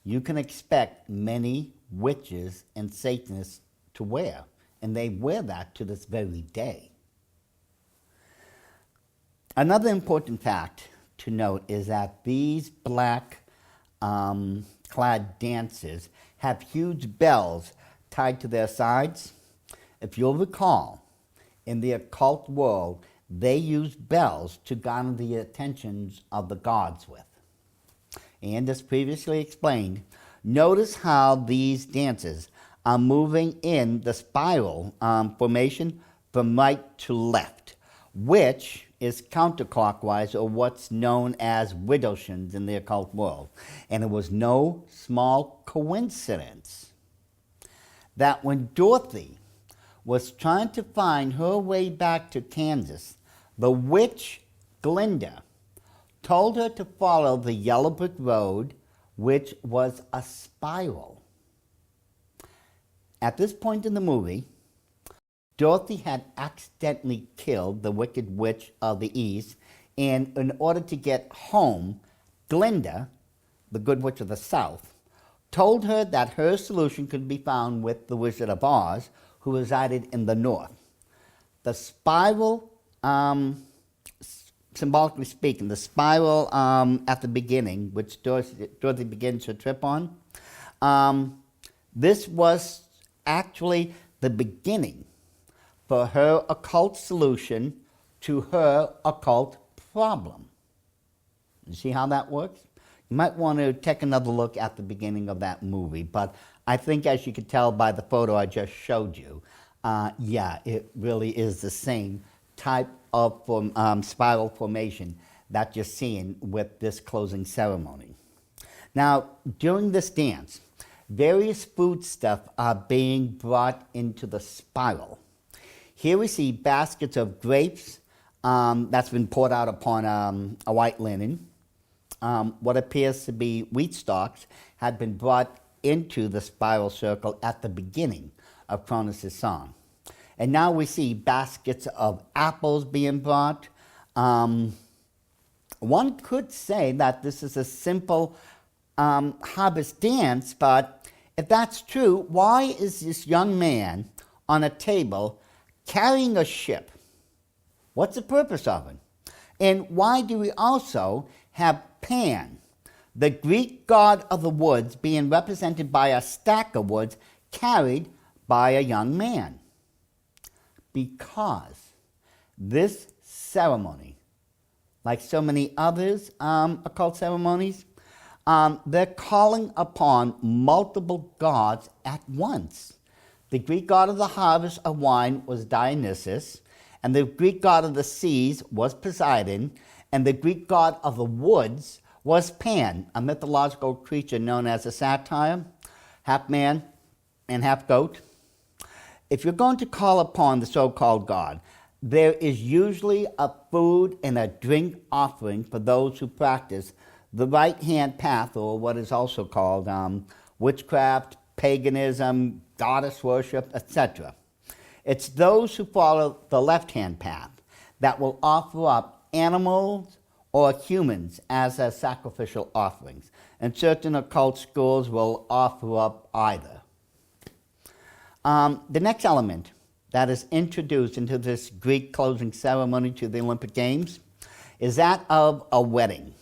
you can expect many witches and Satanists to wear, and they wear that to this very day. Another important fact to note is that these black clad dancers have huge bells tied to their sides. If you'll recall, in the occult world, they use bells to garner the attentions of the gods with. And as previously explained, notice how these dancers are moving in the spiral formation from right to left, which is counterclockwise, or what's known as widowshins in the occult world. And it was no small coincidence that when Dorothy was trying to find her way back to Kansas, the witch Glinda told her to follow the yellow brick road, which was a spiral. At this point in the movie, Dorothy had accidentally killed the Wicked Witch of the East, and in order to get home, Glinda, the Good Witch of the South, told her that her solution could be found with the Wizard of Oz, who resided in the north. The spiral, symbolically speaking, the spiral at the beginning, which Dorothy begins her trip on, this was actually the beginning for her occult solution to her occult problem. You see how that works? You might want to take another look at the beginning of that movie, but I think as you could tell by the photo I just showed you, yeah, it really is the same type of spiral formation that you're seeing with this closing ceremony. Now, during this dance, various foodstuff are being brought into the spiral. Here we see baskets of grapes that's been poured out upon a white linen. What appears to be wheat stalks had been brought into the spiral circle at the beginning of Cronus' song. And now we see baskets of apples being brought. One could say that this is a simple harvest dance, but if that's true, why is this young man on a table carrying a ship? What's the purpose of it? And why do we also have Pan, the Greek god of the woods, being represented by a stack of woods carried by a young man? Because this ceremony, like so many others occult ceremonies, they're calling upon multiple gods at once. The Greek god of the harvest of wine was Dionysus, and the Greek god of the seas was Poseidon, and the Greek god of the woods was Pan, a mythological creature known as a satyr, half man and half goat. If you're going to call upon the so-called god, there is usually a food and a drink offering for those who practice the right-hand path, or what is also called witchcraft, paganism, goddess worship, etc. It's those who follow the left-hand path that will offer up animals or humans as sacrificial offerings, and certain occult schools will offer up either. The next element that is introduced into this Greek closing ceremony to the Olympic Games is that of a wedding.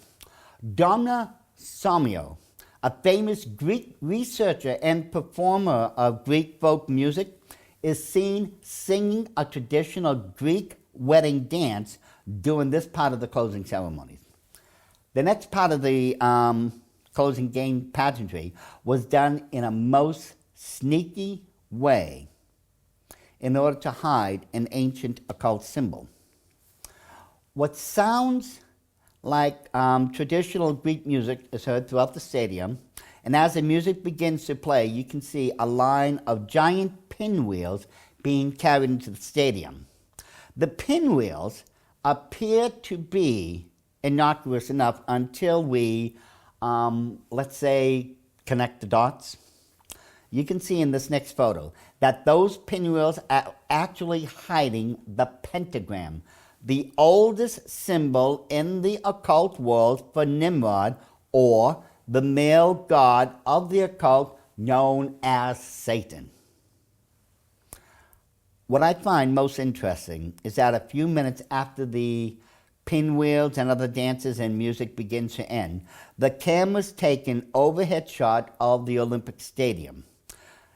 Domna Somio, a famous Greek researcher and performer of Greek folk music, is seen singing a traditional Greek wedding dance during this part of the closing ceremonies. The next part of the closing game pageantry was done in a most sneaky way in order to hide an ancient occult symbol. What sounds like traditional Greek music is heard throughout the stadium, and as the music begins to play, you can see a line of giant pinwheels being carried into the stadium. The pinwheels appear to be innocuous enough until we, let's say, connect the dots. You can see in this next photo that those pinwheels are actually hiding the pentagram, the oldest symbol in the occult world for Nimrod, or the male god of the occult known as Satan. What I find most interesting is that a few minutes after the pinwheels and other dances and music begins to end, the cameras take an overhead shot of the Olympic Stadium.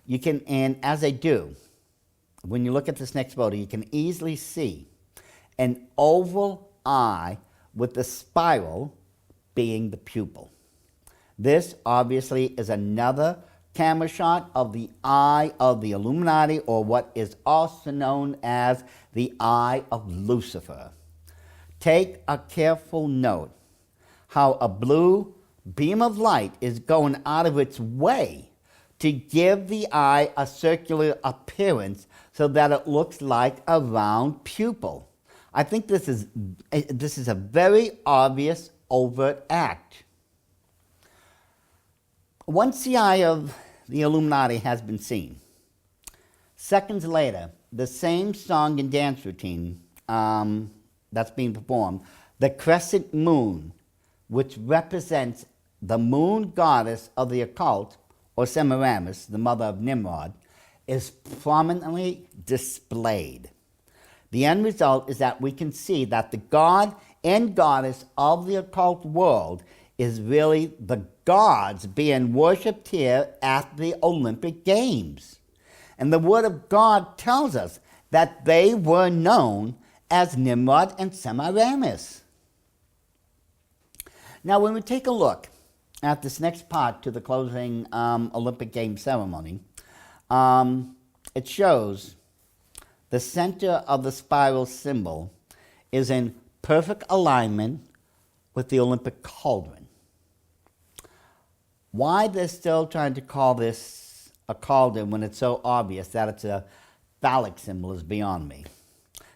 You can, and as they do, when you look at this next photo, you can easily see an oval eye with the spiral being the pupil. This obviously is another camera shot of the eye of the Illuminati, or what is also known as the eye of Lucifer. Take a careful note how a blue beam of light is going out of its way to give the eye a circular appearance so that it looks like a round pupil. I think this is a very obvious, overt act. Once the eye of the Illuminati has been seen, seconds later, the same song and dance routine that's being performed, the crescent moon, which represents the moon goddess of the occult, or Semiramis, the mother of Nimrod, is prominently displayed. The end result is that we can see that the god and goddess of the occult world is really the gods being worshipped here at the Olympic Games. And the Word of God tells us that they were known as Nimrod and Semiramis. Now, when we take a look at this next part to the closing Olympic Games ceremony, it shows the center of the spiral symbol is in perfect alignment with the Olympic cauldron. Why they're still trying to call this a cauldron when it's so obvious that it's a phallic symbol is beyond me.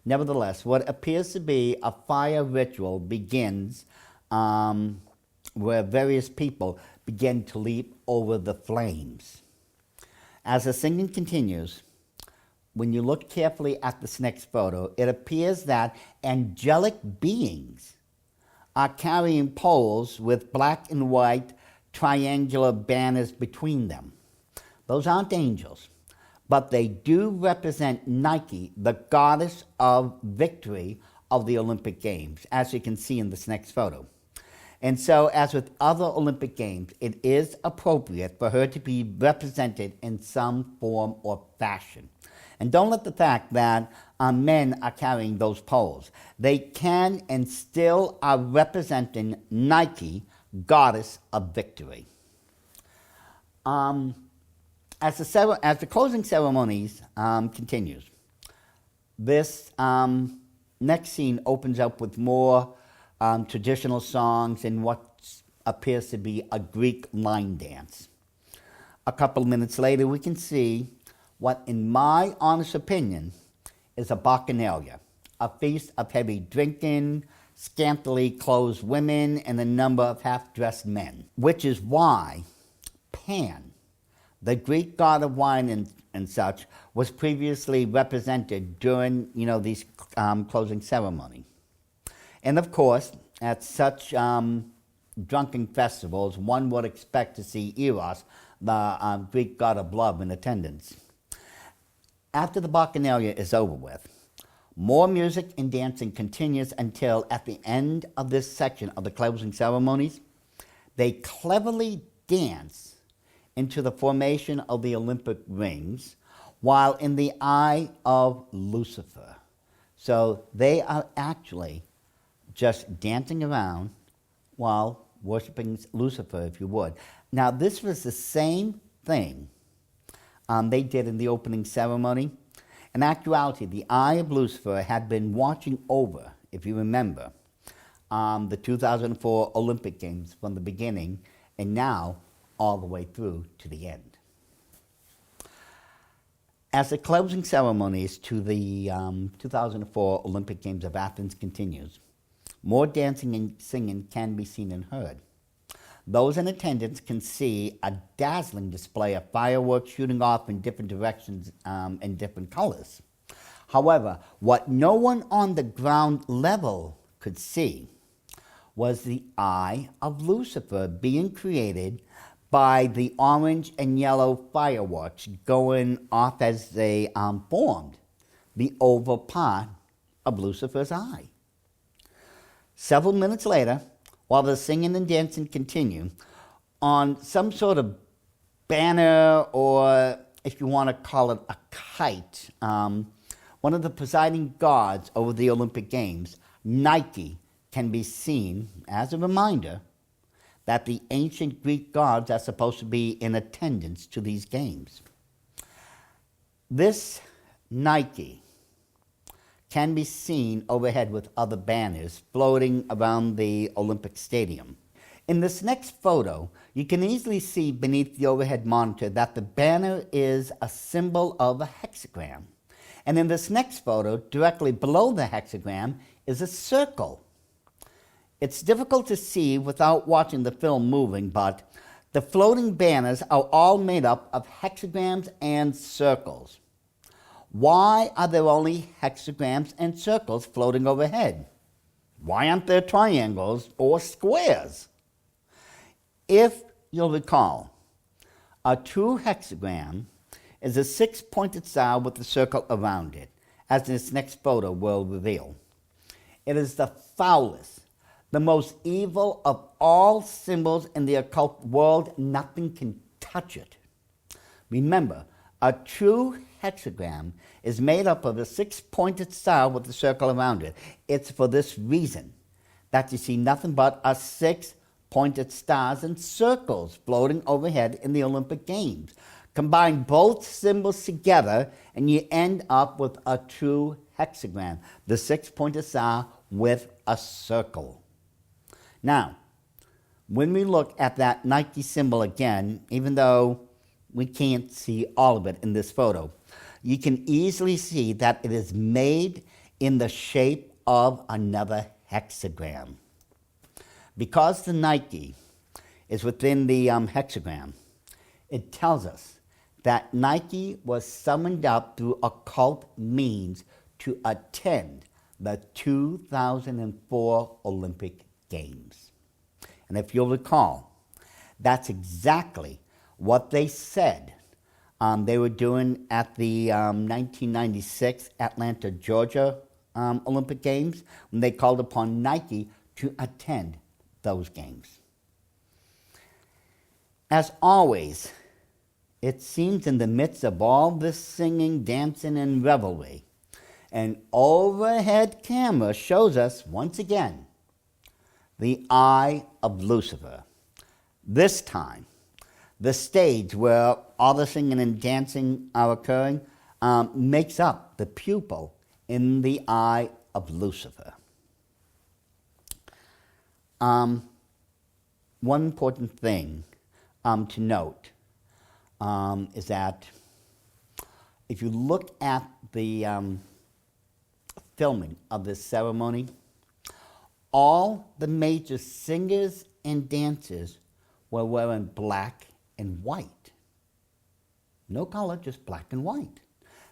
Nevertheless, what appears to be a fire ritual begins where various people begin to leap over the flames. As the singing continues, when you look carefully at this next photo, it appears that angelic beings are carrying poles with black and white triangular banners between them. Those aren't angels, but they do represent Nike, the goddess of victory of the Olympic Games, as you can see in this next photo. And so, as with other Olympic Games, it is appropriate for her to be represented in some form or fashion. And don't let the fact that men are carrying those poles. They can and still are representing Nike, goddess of victory. As the closing ceremonies continues, this next scene opens up with more traditional songs and what appears to be a Greek line dance. A couple minutes later, we can see what, in my honest opinion, is a bacchanalia, a feast of heavy drinking, scantily clothed women, and a number of half-dressed men, which is why Pan, the Greek god of wine and such, was previously represented during these closing ceremony. And of course, at such drunken festivals, one would expect to see Eros, the Greek god of love, in attendance. After the bacchanalia is over with, more music and dancing continues until at the end of this section of the closing ceremonies, they cleverly dance into the formation of the Olympic rings while in the eye of Lucifer. So they are actually just dancing around while worshiping Lucifer, if you would. Now, this was the same thing they did in the opening ceremony. In actuality, the eye of Lucifer had been watching over, if you remember, the 2004 Olympic Games from the beginning and now all the way through to the end. As the closing ceremonies to the 2004 Olympic Games of Athens continues, more dancing and singing can be seen and heard. Those in attendance can see a dazzling display of fireworks shooting off in different directions in different colors. However, what no one on the ground level could see was the eye of Lucifer being created by the orange and yellow fireworks going off as they formed the oval part of Lucifer's eye. Several minutes later, while the singing and dancing continue, on some sort of banner, or if you want to call it a kite, one of the presiding gods over the Olympic Games, Nike, can be seen as a reminder that the ancient Greek gods are supposed to be in attendance to these games. This Nike can be seen overhead with other banners floating around the Olympic Stadium. In this next photo, you can easily see beneath the overhead monitor that the banner is a symbol of a hexagram. And in this next photo, directly below the hexagram, is a circle. It's difficult to see without watching the film moving, but the floating banners are all made up of hexagrams and circles. Why are there only hexagrams and circles floating overhead? Why aren't there triangles or squares? If you'll recall, a true hexagram is a six-pointed star with a circle around it, as this next photo will reveal. It is the foulest, the most evil of all symbols in the occult world. Nothing can touch it. Remember, a true hexagram is made up of a six-pointed star with a circle around it. It's for this reason that you see nothing but a 6 pointed stars, and circles floating overhead in the Olympic Games. Combine both symbols together and you end up with a true hexagram, the six-pointed star with a circle. Now, when we look at that Nike symbol again, even though we can't see all of it in this photo, you can easily see that it is made in the shape of another hexagram. Because the Nike is within the hexagram, it tells us that Nike was summoned up through occult means to attend the 2004 Olympic Games. And if you'll recall, that's exactly what they said they were doing at the 1996 Atlanta, Georgia Olympic Games, when they called upon Nike to attend those games. As always, it seems in the midst of all this singing, dancing, and revelry, an overhead camera shows us once again the eye of Lucifer. This time, the stage where all the singing and dancing are occurring makes up the pupil in the eye of Lucifer. One important thing to note is that if you look at the filming of this ceremony, all the major singers and dancers were wearing black and white. No color, just black and white.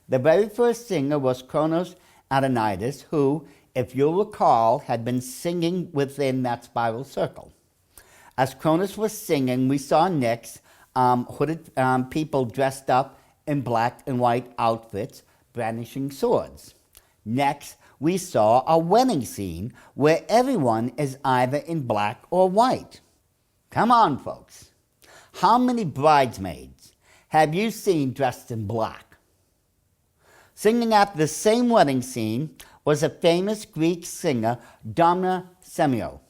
The very first singer was Kronos Adonitis, who, if you'll recall, had been singing within that spiral circle. As Kronos was singing, we saw next hooded people dressed up in black and white outfits, brandishing swords. Next, we saw a wedding scene where everyone is either in black or white. Come on, folks. How many bridesmaids have you seen dressed in black? Singing at the same wedding scene was a famous Greek singer, Domna Semio.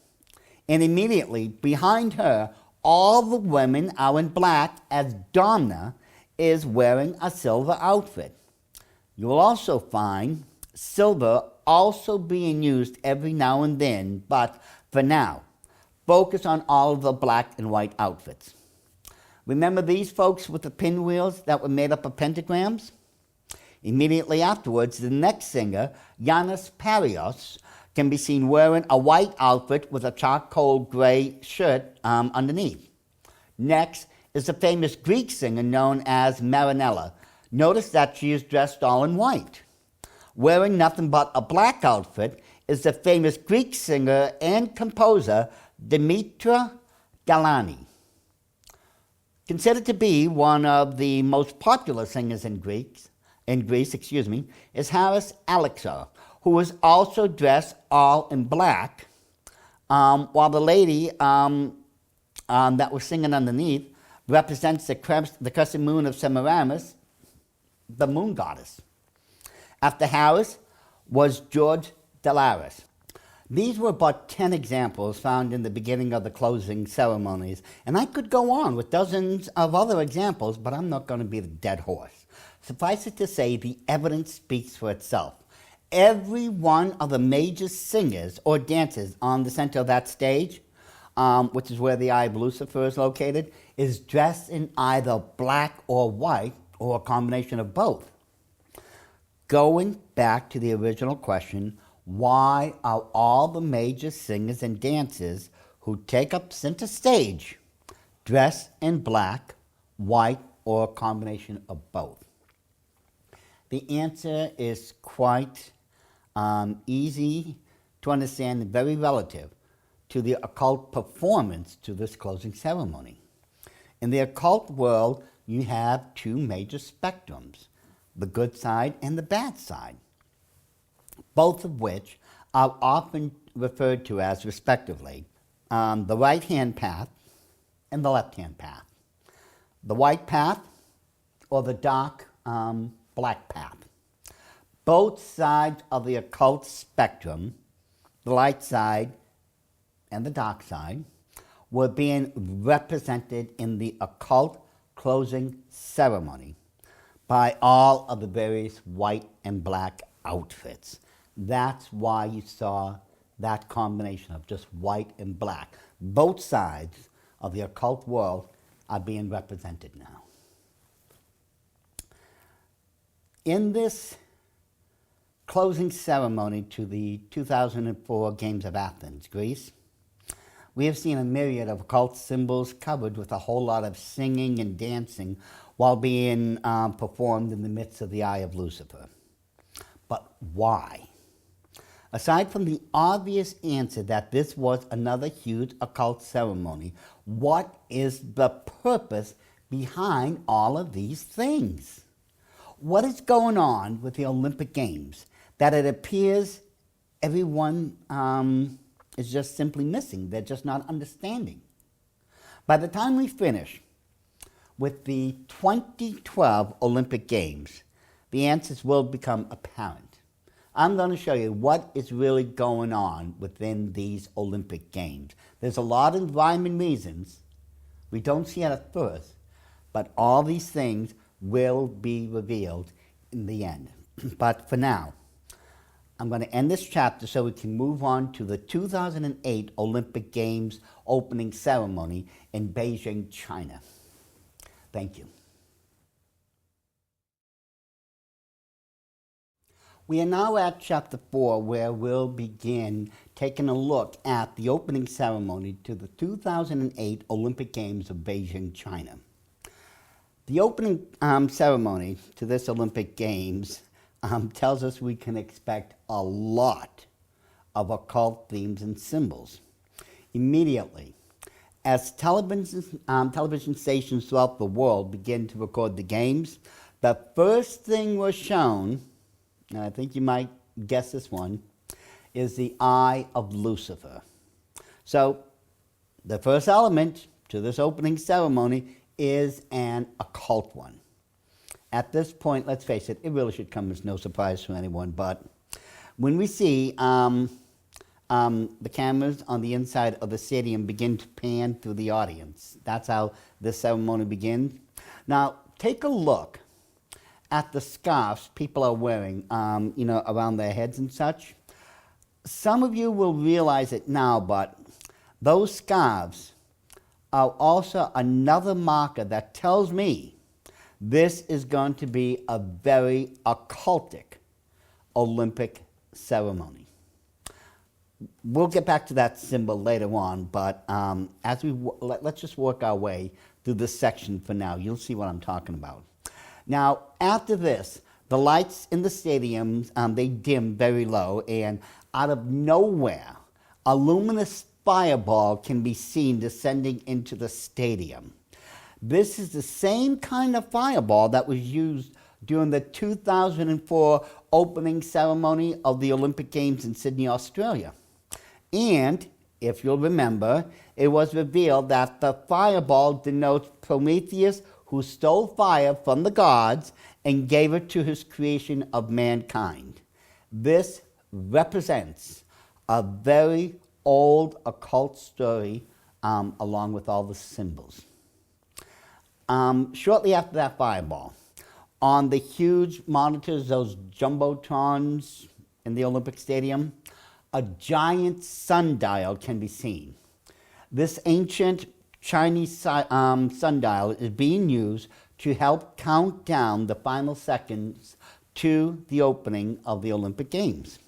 And immediately behind her, all the women are in black as Domna is wearing a silver outfit. You will also find silver also being used every now and then, but for now, focus on all of the black and white outfits. Remember these folks with the pinwheels that were made up of pentagrams? Immediately afterwards, the next singer, Yannis Parios, can be seen wearing a white outfit with a charcoal gray shirt underneath. Next is the famous Greek singer known as Marinella. Notice that she is dressed all in white. Wearing nothing but a black outfit is the famous Greek singer and composer Dimitra Galani. Considered to be one of the most popular singers in Greece, is Haris Alexiou, who was also dressed all in black, while the lady that was singing underneath represents the crescent moon of Semiramis, the moon goddess. After Haris was George Delaris. These were but 10 examples found in the beginning of the closing ceremonies, and I could go on with dozens of other examples, but I'm not going to be the dead horse. Suffice it to say, the evidence speaks for itself. Every one of the major singers or dancers on the center of that stage, which is where the Eye of Lucifer is located, is dressed in either black or white, or a combination of both. Going back to the original question, why are all the major singers and dancers who take up center stage dressed in black, white, or a combination of both? The answer is quite easy to understand and very relative to the occult performance to this closing ceremony. In the occult world, you have two major spectrums, the good side and the bad side, both of which are often referred to as, respectively, the right-hand path and the left-hand path. The white path or the dark black path. Both sides of the occult spectrum, the light side and the dark side, were being represented in the occult closing ceremony by all of the various white and black outfits. That's why you saw that combination of just white and black. Both sides of the occult world are being represented now. In this closing ceremony to the 2004 Games of Athens, Greece, we have seen a myriad of occult symbols covered with a whole lot of singing and dancing while being performed in the midst of the Eye of Lucifer. But why? Aside from the obvious answer that this was another huge occult ceremony, what is the purpose behind all of these things? What is going on with the Olympic Games that it appears everyone is just simply missing? They're just not understanding. By the time we finish with the 2012 Olympic Games, the answers will become apparent. I'm going to show you what is really going on within these Olympic Games. There's a lot of rhyme and reasons. We don't see it at first, but all these things will be revealed in the end. But for now, I'm going to end this chapter so we can move on to the 2008 Olympic Games opening ceremony in Beijing, China. Thank you. We are now at chapter 4, where we'll begin taking a look at the opening ceremony to the 2008 Olympic Games of Beijing, China. The opening ceremony to this Olympic Games tells us we can expect a lot of occult themes and symbols. Immediately, as television stations throughout the world begin to record the games, the first thing was shown, and I think you might guess this one, is the Eye of Lucifer. So, the first element to this opening ceremony is an occult one. At this point, let's face it, it really should come as no surprise to anyone, but when we see the cameras on the inside of the stadium begin to pan through the audience, that's how this ceremony begins. Now, take a look at the scarves people are wearing, around their heads and such. Some of you will realize it now, but those scarves are also another marker that tells me this is going to be a very occultic Olympic ceremony. We'll get back to that symbol later on, but let's just work our way through this section for now. You'll see what I'm talking about. Now, after this, the lights in the stadiums, they dim very low, and out of nowhere, a luminous fireball can be seen descending into the stadium. This is the same kind of fireball that was used during the 2004 opening ceremony of the Olympic Games in Sydney, Australia. And, if you'll remember, it was revealed that the fireball denotes Prometheus, who stole fire from the gods and gave it to his creation of mankind. This represents a very old occult story, along with all the symbols. Shortly after that fireball, on the huge monitors, those jumbotrons in the Olympic Stadium, a giant sundial can be seen. This ancient Chinese sundial is being used to help count down the final seconds to the opening of the Olympic Games.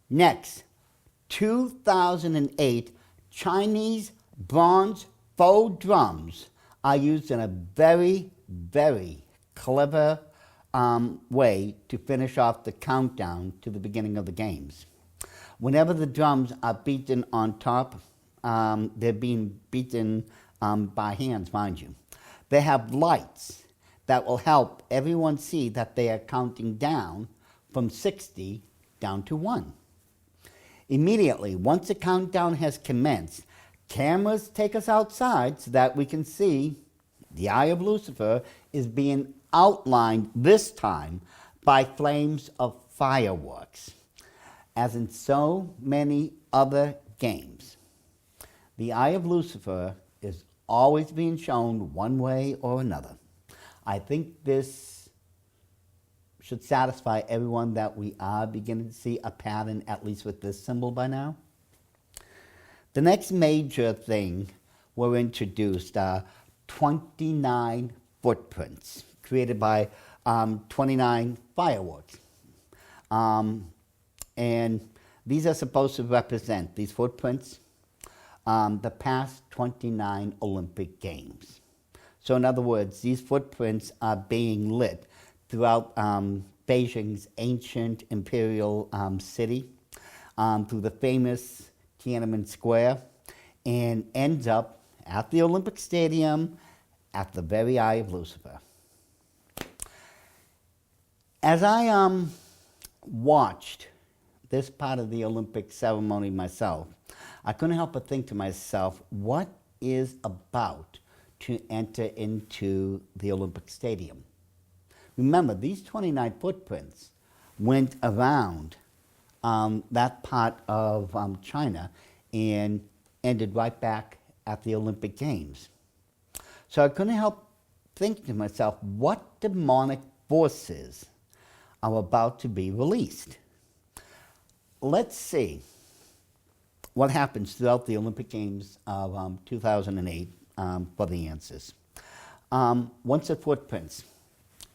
Next, 2008 Chinese bronze faux drums are used in a very, very clever way to finish off the countdown to the beginning of the games. Whenever the drums are beaten on top, they're being beaten by hands, mind you. They have lights that will help everyone see that they are counting down from 60 down to 1. Immediately, once the countdown has commenced, cameras take us outside so that we can see the Eye of Lucifer is being outlined this time by flames of fireworks. As in so many other games, the Eye of Lucifer always being shown one way or another. I think this should satisfy everyone that we are beginning to see a pattern, at least with this symbol by now. The next major thing were introduced are 29 footprints created by 29 fireworks. And these are supposed to represent, these footprints, the past 29 Olympic Games. So in other words, these footprints are being lit throughout Beijing's ancient imperial city, through the famous Tiananmen Square, and ends up at the Olympic Stadium at the very eye of Lucifer. As I watched this part of the Olympic ceremony myself, I couldn't help but think to myself, what is about to enter into the Olympic Stadium? Remember, these 29 footprints went around that part of China and ended right back at the Olympic Games. So I couldn't help think to myself, what demonic forces are about to be released? Let's see what happens throughout the Olympic Games of 2008 for the answers. Once the footprints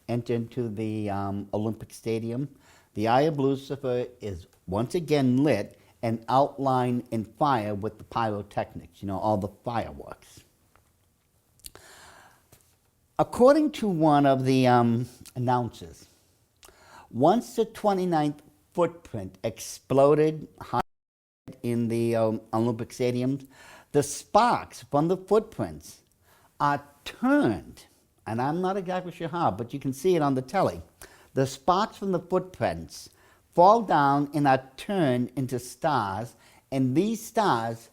enter into the Olympic Stadium, the Eye of Lucifer is once again lit and outlined in fire with the pyrotechnics, all the fireworks. According to one of the announcers, once the 29th footprint exploded in the Olympic stadiums, the sparks from the footprints are turned, and I'm not exactly sure how, but you can see it on the telly. The sparks from the footprints fall down and are turned into stars, and these stars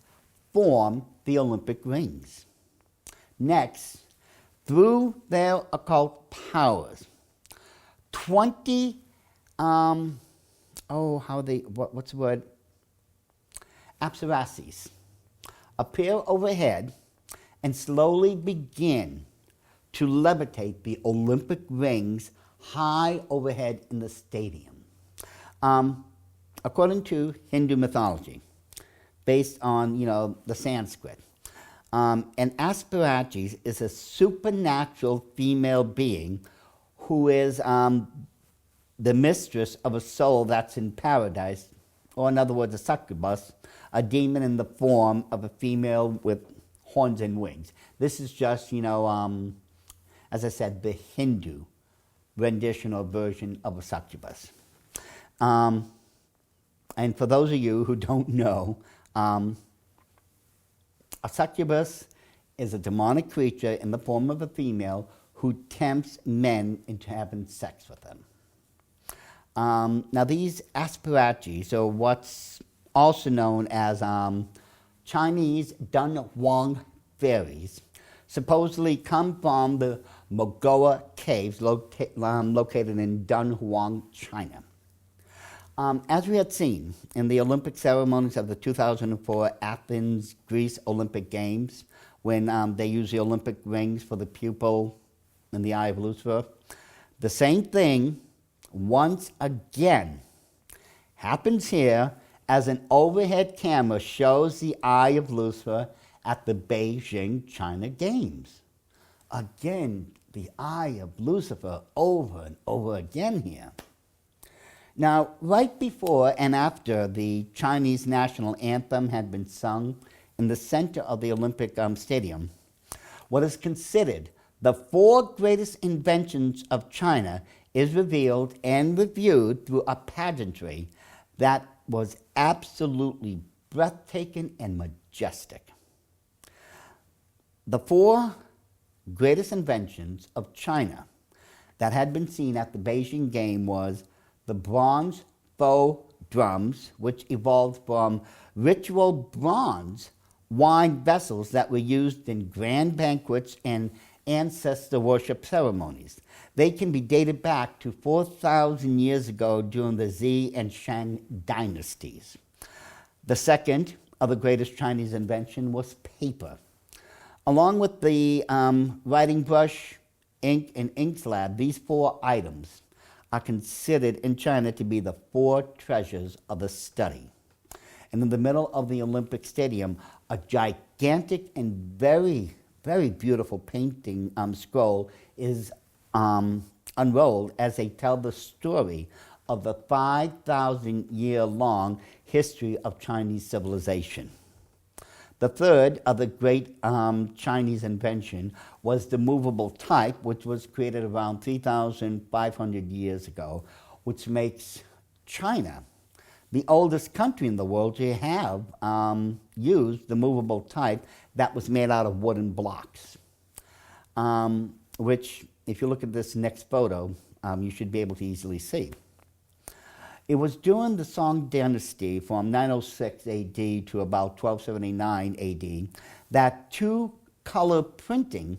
form the Olympic rings. Next, through their occult powers, 20, what's the word? Apsarasis appear overhead and slowly begin to levitate the Olympic rings high overhead in the stadium. According to Hindu mythology, based on, the Sanskrit, an Asparagis is a supernatural female being who is the mistress of a soul that's in paradise, or in other words, a succubus, a demon in the form of a female with horns and wings. This is just, as I said, the Hindu rendition or version of a succubus. And for those of you who don't know, a succubus is a demonic creature in the form of a female who tempts men into having sex with them. Now these asparagis, or what's also known as Chinese Dunhuang fairies, supposedly come from the Mogoa caves located in Dunhuang, China. As we had seen in the Olympic ceremonies of the 2004 Athens, Greece Olympic Games, when they used the Olympic rings for the pupil in the Eye of Lucifer, the same thing once again happens here as an overhead camera shows the Eye of Lucifer at the Beijing China Games. Again, the Eye of Lucifer over and over again here. Now, right before and after the Chinese national anthem had been sung in the center of the Olympic Stadium, what is considered the 4 greatest inventions of China is revealed and reviewed through a pageantry that was absolutely breathtaking and majestic. The 4 greatest inventions of China that had been seen at the Beijing Game was the bronze faux drums, which evolved from ritual bronze wine vessels that were used in grand banquets and ancestor worship ceremonies. They can be dated back to 4,000 years ago during the Zi and Shang dynasties. The second of the greatest Chinese invention was paper. Along with the writing brush, ink, and ink slab, these four items are considered in China to be the four treasures of the study. And in the middle of the Olympic Stadium, a gigantic and very, very beautiful painting scroll is unrolled as they tell the story of the 5,000-year-long history of Chinese civilization. The third of the great Chinese invention was the movable type, which was created around 3,500 years ago, which makes China the oldest country in the world to have used the movable type that was made out of wooden blocks, which, if you look at this next photo, you should be able to easily see. It was during the Song Dynasty from 906 AD to about 1279 AD that two-color printing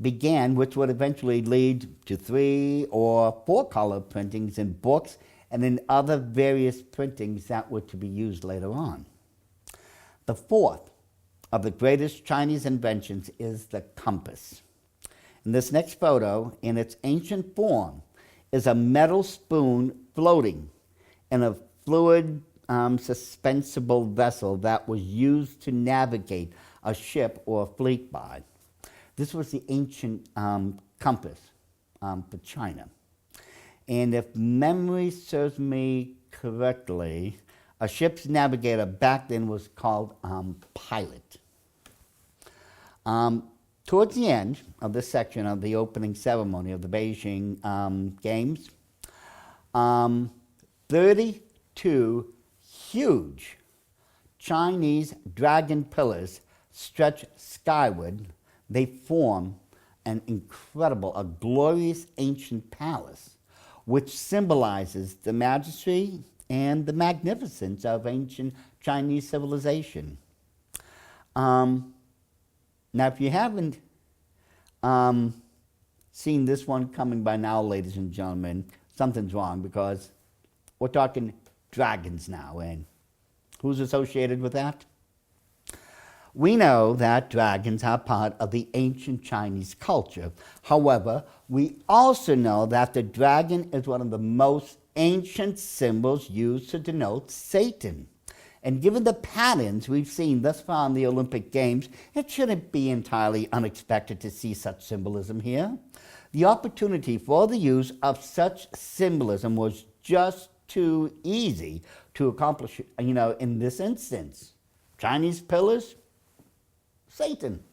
began, which would eventually lead to 3 or 4-color printings in books and in other various printings that were to be used later on. The fourth of the greatest Chinese inventions is the compass. In this next photo, in its ancient form, is a metal spoon floating in a fluid suspensible vessel that was used to navigate a ship or a fleet by. This was the ancient compass for China. And if memory serves me correctly, a ship's navigator back then was called pilot. Towards the end of this section of the opening ceremony of the Beijing Games, 32 huge Chinese dragon pillars stretch skyward. They form an incredible, a glorious ancient palace, which symbolizes the majesty and the magnificence of ancient Chinese civilization. Now, if you haven't seen this one coming by now, ladies and gentlemen, something's wrong, because we're talking dragons now, and who's associated with that? We know that dragons are part of the ancient Chinese culture. However, we also know that the dragon is one of the most ancient symbols used to denote Satan. And given the patterns we've seen thus far in the Olympic Games, it shouldn't be entirely unexpected to see such symbolism here. The opportunity for the use of such symbolism was just too easy to accomplish, in this instance. Chinese pillars, Satan.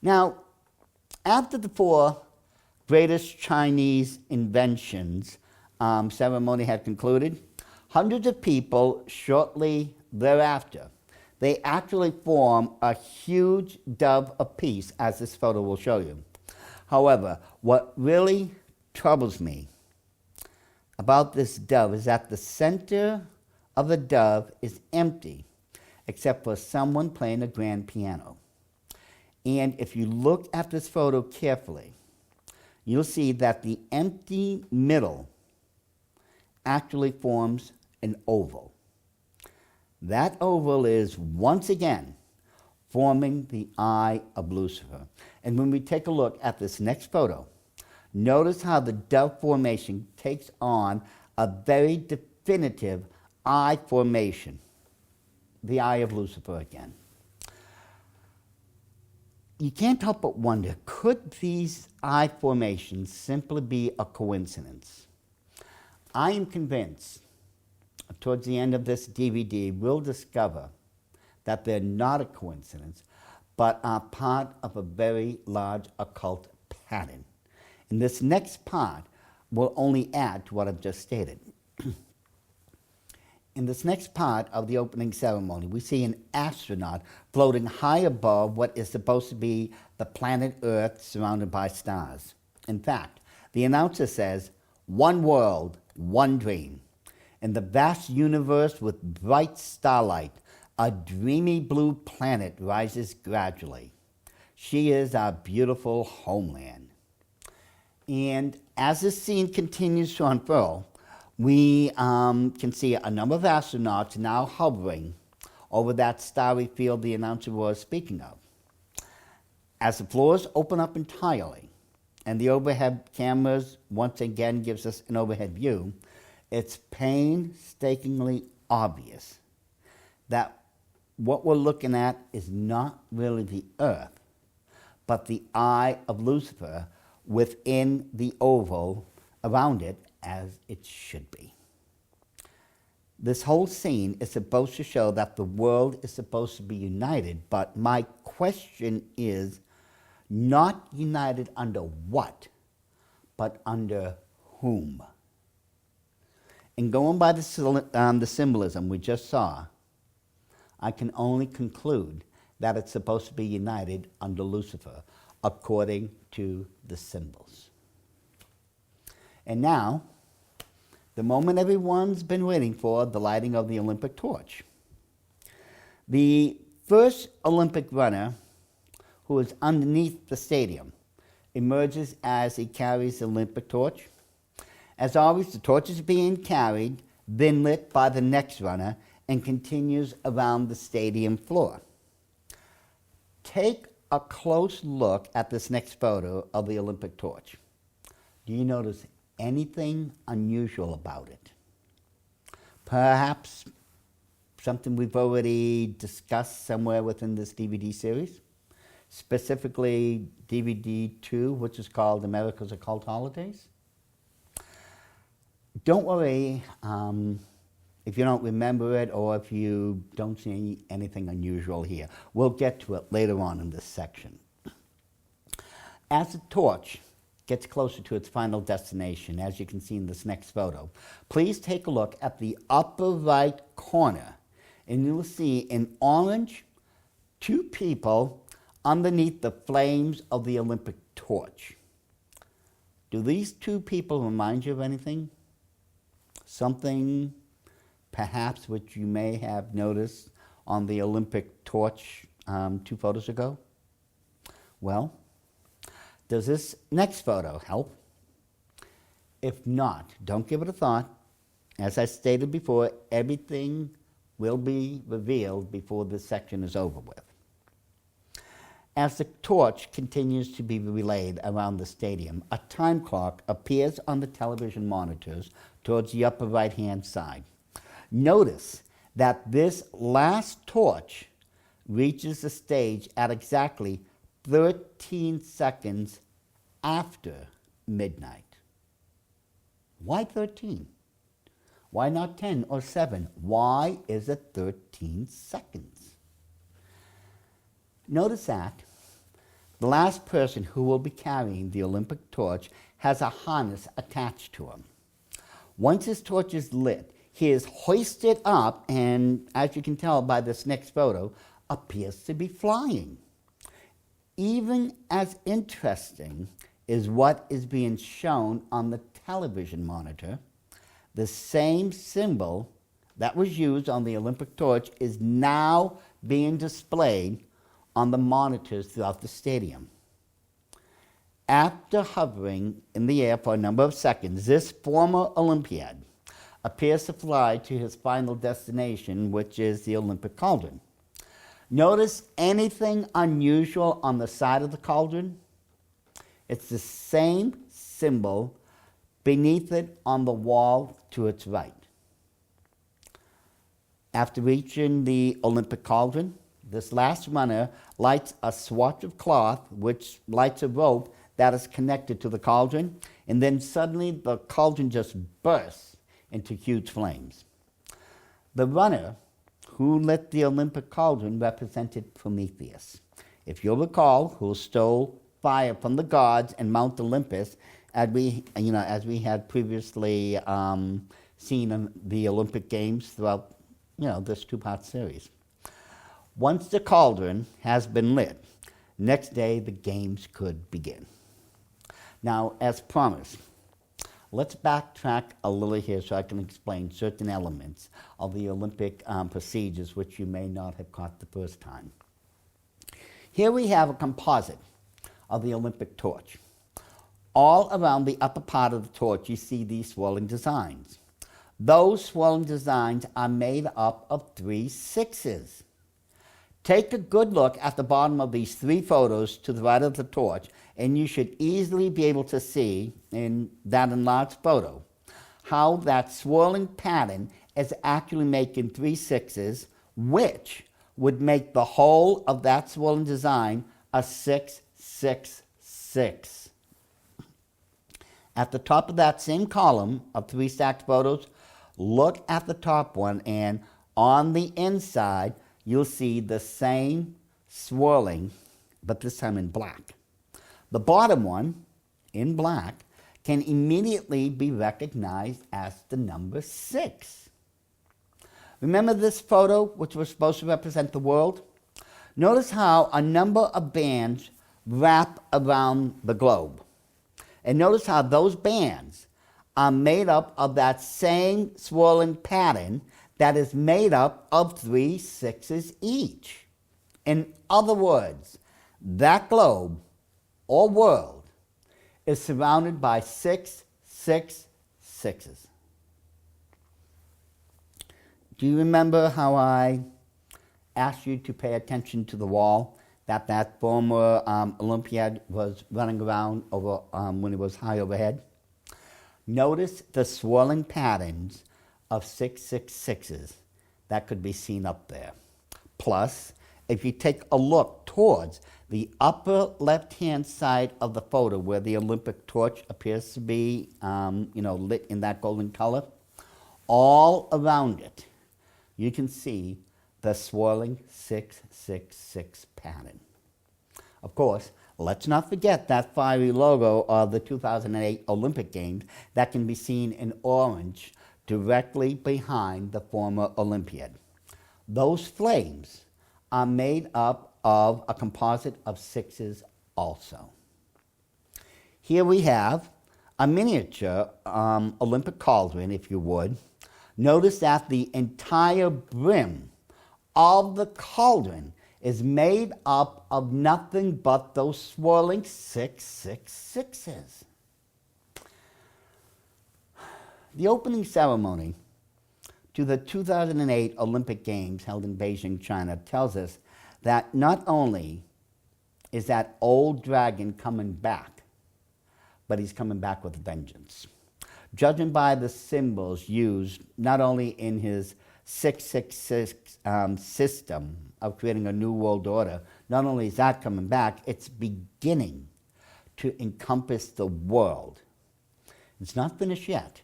Now, after the four greatest Chinese inventions ceremony had concluded, hundreds of people shortly thereafter, they actually form a huge dove apiece, as this photo will show you. However, what really troubles me about this dove is that the center of the dove is empty, except for someone playing a grand piano. And if you look at this photo carefully, you'll see that the empty middle actually forms an oval. That oval is once again forming the eye of Lucifer. And when we take a look at this next photo, notice how the dove formation takes on a very definitive eye formation, the eye of Lucifer again. You can't help but wonder, could these eye formations simply be a coincidence? I am convinced, towards the end of this DVD, we'll discover that they're not a coincidence, but are part of a very large occult pattern. And this next part will only add to what I've just stated. In this next part of the opening ceremony, we see an astronaut floating high above what is supposed to be the planet Earth surrounded by stars. In fact, the announcer says, "One world, one dream. In the vast universe with bright starlight, a dreamy blue planet rises gradually. She is our beautiful homeland." And as this scene continues to unfurl, we can see a number of astronauts now hovering over that starry field the announcer was speaking of. As the floors open up entirely, and the overhead cameras once again gives us an overhead view, it's painstakingly obvious that what we're looking at is not really the earth, but the eye of Lucifer within the oval around it, as it should be. This whole scene is supposed to show that the world is supposed to be united, but my question is, not united under what, but under whom? And going by the symbolism we just saw, I can only conclude that it's supposed to be united under Lucifer, according to the symbols. And now, the moment everyone's been waiting for, the lighting of the Olympic torch. The first Olympic runner, who is underneath the stadium, emerges as he carries the Olympic torch. As always, the torch is being carried, then lit by the next runner, and continues around the stadium floor. Take a close look at this next photo of the Olympic torch. Do you notice anything unusual about it? Perhaps something we've already discussed somewhere within this DVD series? Specifically DVD 2, which is called America's Occult Holidays. Don't worry if you don't remember it or if you don't see anything unusual here. We'll get to it later on in this section. As the torch gets closer to its final destination, as you can see in this next photo, please take a look at the upper right corner, and you'll see in orange 2 people underneath the flames of the Olympic torch. Do these 2 people remind you of anything? Something perhaps which you may have noticed on the Olympic torch 2 photos ago? Well, does this next photo help? If not, don't give it a thought. As I stated before, everything will be revealed before this section is over with. As the torch continues to be relayed around the stadium, a time clock appears on the television monitors towards the upper right-hand side. Notice that this last torch reaches the stage at exactly 13 seconds after midnight. Why 13? Why not 10 or 7? Why is it 13 seconds? Notice that the last person who will be carrying the Olympic torch has a harness attached to him. Once his torch is lit, he is hoisted up and, as you can tell by this next photo, appears to be flying. Even as interesting is what is being shown on the television monitor. The same symbol that was used on the Olympic torch is now being displayed on the monitors throughout the stadium. After hovering in the air for a number of seconds, this former Olympiad appears to fly to his final destination, which is the Olympic cauldron. Notice anything unusual on the side of the cauldron? It's the same symbol beneath it on the wall to its right. After reaching the Olympic cauldron, this last runner lights a swatch of cloth which lights a rope that is connected to the cauldron, and then suddenly the cauldron just bursts into huge flames. The runner who lit the Olympic cauldron represented Prometheus, if you'll recall, who stole fire from the gods and Mount Olympus, as we had previously seen in the Olympic Games throughout this 2-part series. Once the cauldron has been lit, next day the games could begin. Now, as promised, let's backtrack a little here so I can explain certain elements of the Olympic procedures which you may not have caught the first time. Here we have a composite of the Olympic torch. All around the upper part of the torch you see these swirling designs. Those swirling designs are made up of 3 sixes. Take a good look at the bottom of these three photos to the right of the torch, and you should easily be able to see in that enlarged photo how that swirling pattern is actually making three sixes, which would make the whole of that swirling design a 666. At the top of that same column of three stacked photos, look at the top one, and on the inside, you'll see the same swirling, but this time in black. The bottom one, in black, can immediately be recognized as the number 6. Remember this photo, which was supposed to represent the world? Notice how a number of bands wrap around the globe. And notice how those bands are made up of that same swirling pattern that is made up of 3 sixes each. In other words, that globe or world is surrounded by 666. Do you remember how I asked you to pay attention to the wall that former Olympiad was running around over when it was high overhead? Notice the swirling patterns of 666s that could be seen up there. Plus, if you take a look towards the upper left-hand side of the photo where the Olympic torch appears to be lit in that golden color, all around it, you can see the swirling 666 pattern. Of course, let's not forget that fiery logo of the 2008 Olympic Games that can be seen in orange directly behind the former Olympiad. Those flames are made up of a composite of sixes also. Here we have a miniature Olympic cauldron, if you would. Notice that the entire brim of the cauldron is made up of nothing but those swirling 666s. The opening ceremony to the 2008 Olympic Games held in Beijing, China, tells us that not only is that old dragon coming back, but he's coming back with a vengeance. Judging by the symbols used not only in his 666 system of creating a new world order, not only is that coming back, it's beginning to encompass the world. It's not finished yet,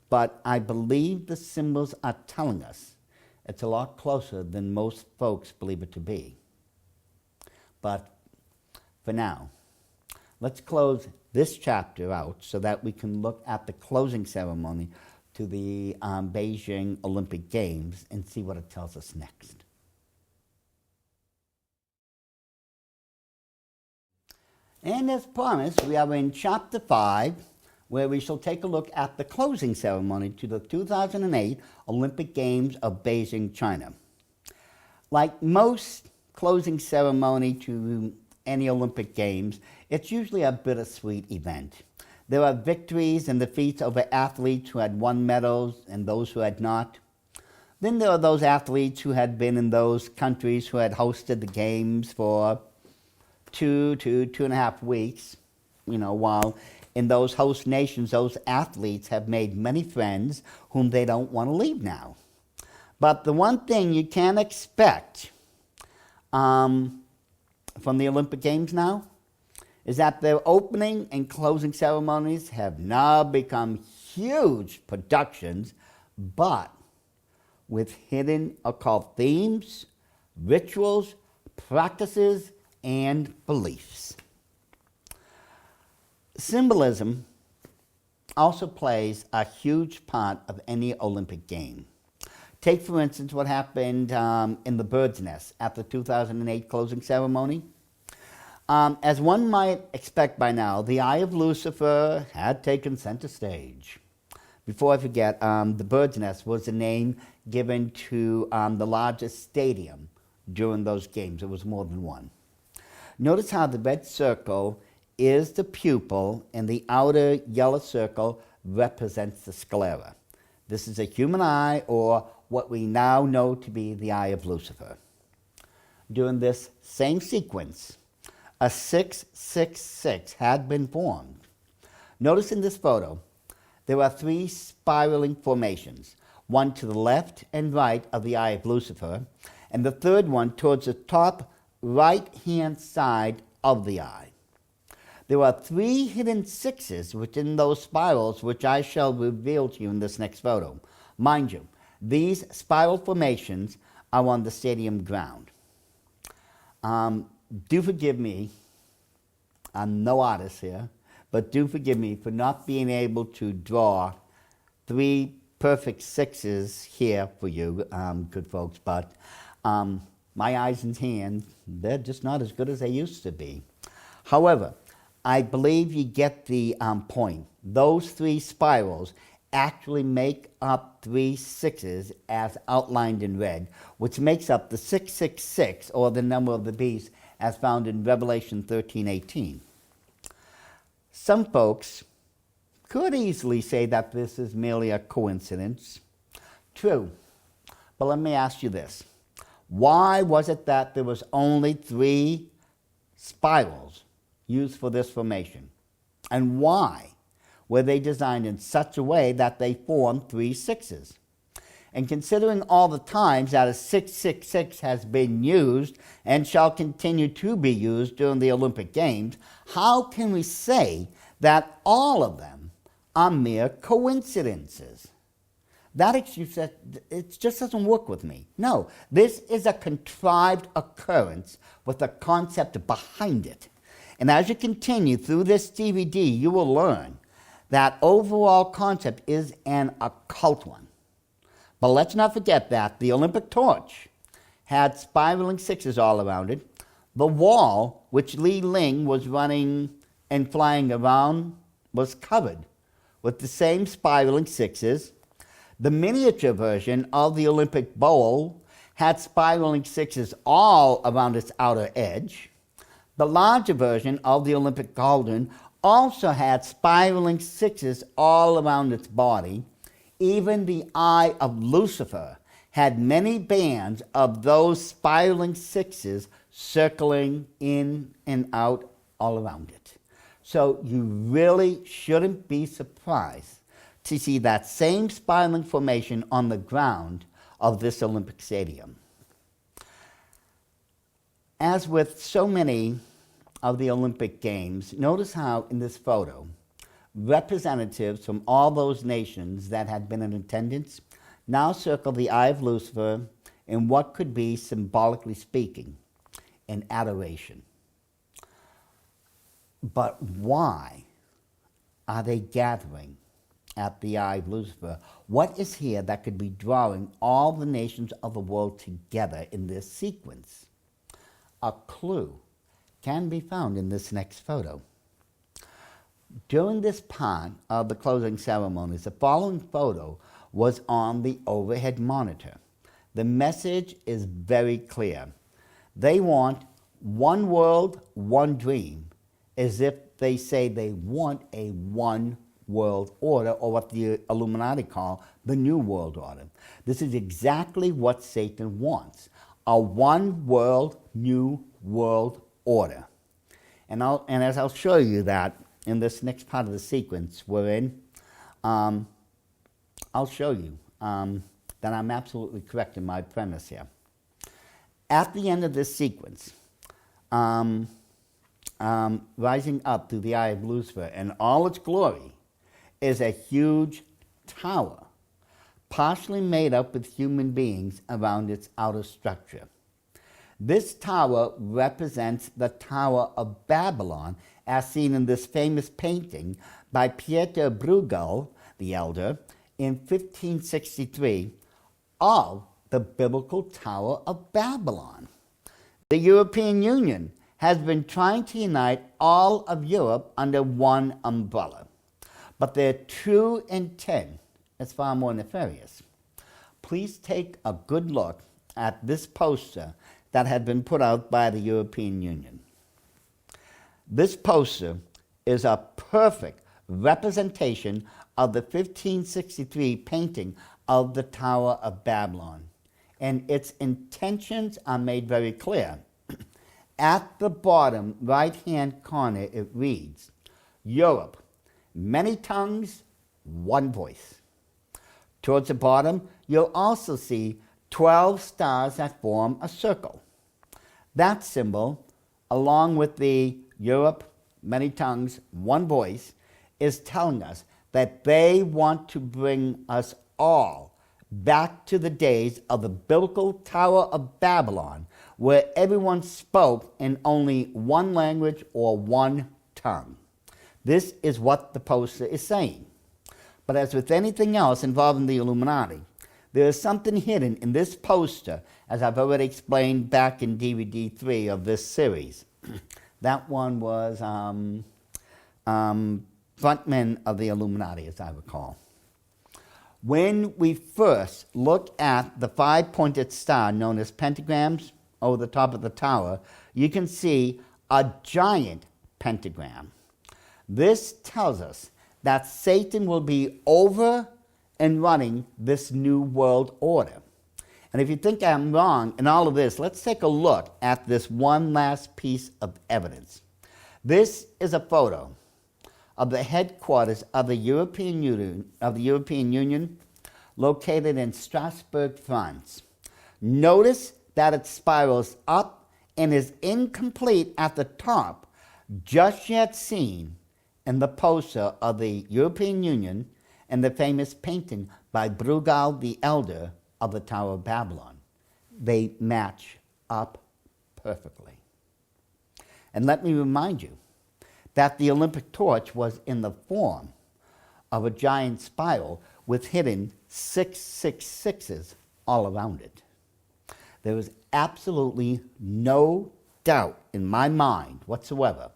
but I believe the symbols are telling us it's a lot closer than most folks believe it to be. But for now, let's close this chapter out so that we can look at the closing ceremony to the Beijing Olympic Games and see what it tells us next. And as promised, we are in Chapter 5, where we shall take a look at the closing ceremony to the 2008 Olympic Games of Beijing, China. Like most closing ceremony to any Olympic Games, it's usually a bittersweet event. There are victories and defeats over athletes who had won medals and those who had not. Then there are those athletes who had been in those countries who had hosted the games for 2 to 2.5 weeks, while in those host nations, those athletes have made many friends whom they don't want to leave now. But the one thing you can expect from the Olympic Games now is that their opening and closing ceremonies have now become huge productions, but with hidden occult themes, rituals, practices, and beliefs. Symbolism also plays a huge part of any Olympic game. Take, for instance, what happened in the bird's nest at the 2008 closing ceremony. As one might expect by now, the Eye of Lucifer had taken center stage. Before I forget, the bird's nest was the name given to the largest stadium during those games. It was more than one. Notice how the red circle is the pupil and the outer yellow circle represents the sclera. This is a human eye, or what we now know to be the Eye of Lucifer. during this same sequence, a 666 had been formed. Notice in this photo, there are three spiraling formations, one to the left and right of the eye of Lucifer, and the third one towards the top right-hand side of the eye. There are three hidden sixes within those spirals, which I shall reveal to you in this next photo. Mind you, these spiral formations are on the stadium ground. Do forgive me, I'm no artist here, but do forgive me for not being able to draw three perfect sixes here for you, good folks, but my eyes and hands, they're just not as good as they used to be. However, I believe you get the point. Those three spirals actually make up three sixes as outlined in red, which makes up the 666, or the number of the beast, as found in Revelation 13:18. Some folks could easily say that this is merely a coincidence. True, but let me ask you this. Why was it that there was only three spirals used for this formation? And why were they designed in such a way that they formed three sixes? And considering all the times that a 666 has been used and shall continue to be used during the Olympic Games, how can we say that all of them are mere coincidences? That excuse, it just doesn't work with me. No, this is a contrived occurrence with a concept behind it. And as you continue through this DVD, you will learn that overall concept is an occult one. But let's not forget that the Olympic torch had spiraling sixes all around it. The wall, which Li Ling was running and flying around, was covered with the same spiraling sixes. The miniature version of the Olympic bowl had spiraling sixes all around its outer edge. The larger version of the Olympic cauldron also had spiraling sixes all around its body. Even the eye of Lucifer had many bands of those spiraling sixes circling in and out all around it. So you really shouldn't be surprised to see that same spiraling formation on the ground of this Olympic stadium. As with so many of the Olympic Games, notice how in this photo, representatives from all those nations that had been in attendance now circle the eye of Lucifer in what could be, symbolically speaking, an adoration. But why are they gathering at the eye of Lucifer? What is here that could be drawing all the nations of the world together in this sequence? A clue can be found in this next photo. During this part of the closing ceremonies, the following photo was on the overhead monitor. The message is very clear. They want one world, one dream, as if they say they want a one world order, or what the Illuminati call the New World Order. This is exactly what Satan wants, a one world, new world order. And as I'll show you that in this next part of the sequence we're in, I'll show you that I'm absolutely correct in my premise here. At the end of this sequence, rising up through the eye of Lucifer in all its glory is a huge tower, partially made up with human beings around its outer structure. This tower represents the Tower of Babylon, as seen in this famous painting by Pieter Bruegel the Elder in 1563 of the biblical Tower of Babylon. The European Union has been trying to unite all of Europe under one umbrella, but their true intent is far more nefarious. Please take a good look at this poster that had been put out by the European Union. This poster is a perfect representation of the 1563 painting of the Tower of Babylon. and its intentions are made very clear. At the bottom right-hand corner, it reads, Europe, many tongues, one voice. Towards the bottom, you'll also see 12 stars that form a circle. That symbol, along with the Europe, many tongues, one voice, is telling us that they want to bring us all back to the days of the biblical Tower of Babylon, where everyone spoke in only one language or one tongue. This is what the poster is saying. But as with anything else involving the Illuminati, there is something hidden in this poster, as I've already explained back in DVD 3 of this series. That one was frontmen of the Illuminati, as I recall. When we first look at the five-pointed star known as pentagrams over the top of the tower, you can see a giant pentagram. This tells us that Satan will be over and running this new world order. And if you think I'm wrong in all of this, let's take a look at this one last piece of evidence. This is a photo of the headquarters of the European Union, located in Strasbourg, France. Notice that it spirals up and is incomplete at the top, just yet seen in the poster of the European Union and the famous painting by Bruegel the Elder of the Tower of Babylon. They match up perfectly. And let me remind you that the Olympic torch was in the form of a giant spiral with hidden 666s all around it. There is absolutely no doubt in my mind whatsoever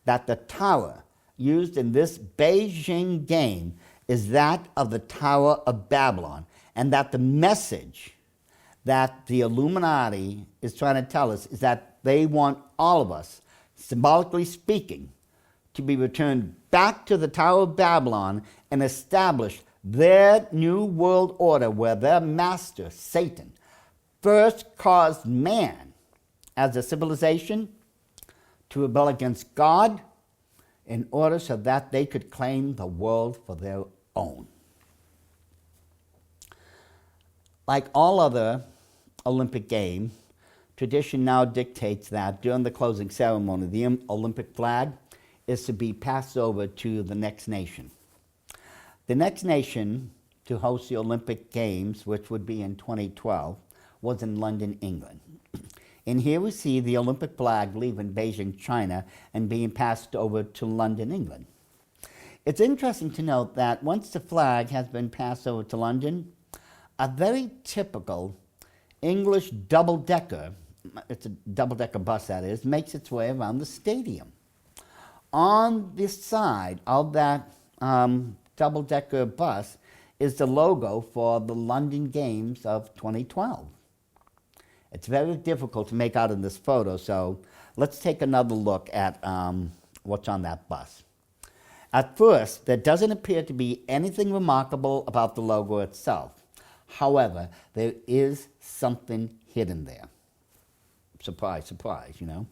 that the tower used in this Beijing game is that of the Tower of Babylon, and that the message that the Illuminati is trying to tell us is that they want all of us, symbolically speaking, to be returned back to the Tower of Babylon and establish their new world order, where their master, Satan, first caused man as a civilization to rebel against God in order so that they could claim the world for their own. Like all other Olympic games, tradition now dictates that during the closing ceremony, the Olympic flag is to be passed over to the next nation. The next nation to host the Olympic Games, which would be in 2012, was in London, England. And here we see the Olympic flag leaving Beijing, China, and being passed over to London, England. It's interesting to note that once the flag has been passed over to London, a very typical English double-decker, it's a double-decker bus that is, makes its way around the stadium. On the side of that double-decker bus is the logo for the London Games of 2012. It's very difficult to make out in this photo, so let's take another look at what's on that bus. At first, there doesn't appear to be anything remarkable about the logo itself. However, there is something hidden there. Surprise, surprise, you know.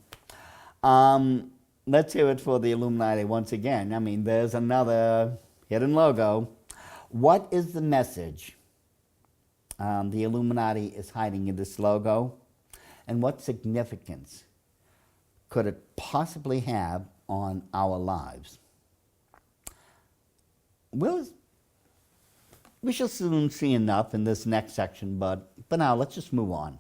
Let's hear it for the Illuminati once again. I mean, there's another hidden logo. What is the message the Illuminati is hiding in this logo? And what significance could it possibly have on our lives? We shall soon see enough in this next section, but for now, let's just move on.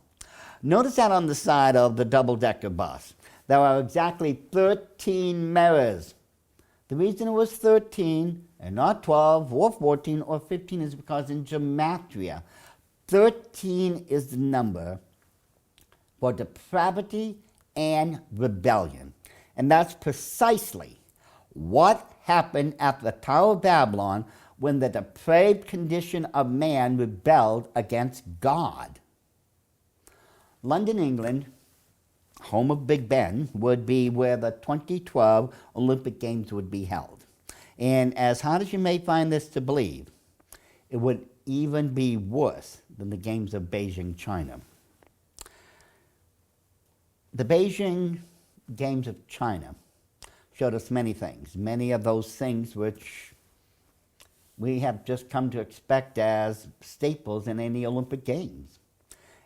Notice that on the side of the double-decker bus, there are exactly 13 mirrors. The reason it was 13 and not 12 or 14 or 15 is because in gematria, 13 is the number for depravity and rebellion. And that's precisely what happened at the Tower of Babylon when the depraved condition of man rebelled against God. London, England, home of Big Ben, would be where the 2012 Olympic Games would be held. And as hard as you may find this to believe, it would even be worse than the games of Beijing, China. The Beijing Games of China showed us many things, many of those things which we have just come to expect as staples in any Olympic Games.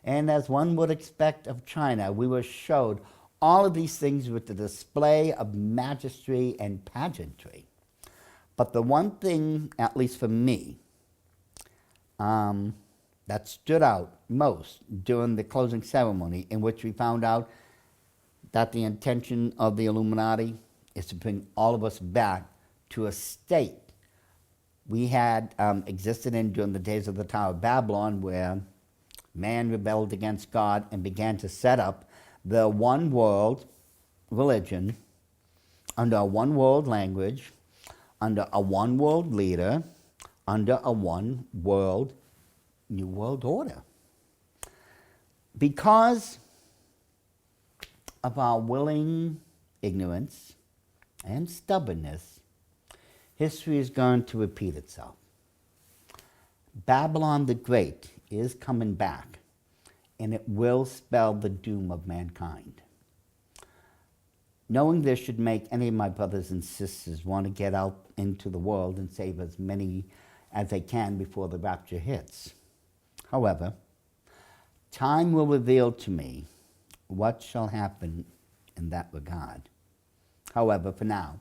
And as one would expect of China, we were showed all of these things with the display of majesty and pageantry. But the one thing, at least for me, that stood out most during the closing ceremony, in which we found out that the intention of the Illuminati is to bring all of us back to a state we had existed in during the days of the Tower of Babylon, where man rebelled against God and began to set up the one world religion under a one world language, under a one world leader, under a one world new world order. Because of our willing ignorance and stubbornness, history is going to repeat itself. Babylon the Great is coming back, and it will spell the doom of mankind. Knowing this should make any of my brothers and sisters want to get out into the world and save as many as they can before the rapture hits. However, time will reveal to me what shall happen in that regard. However, for now,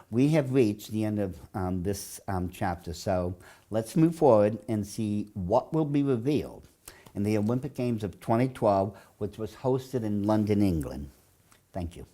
we have reached the end of this chapter, so let's move forward and see what will be revealed in the Olympic Games of 2012, which was hosted in London, England. Thank you.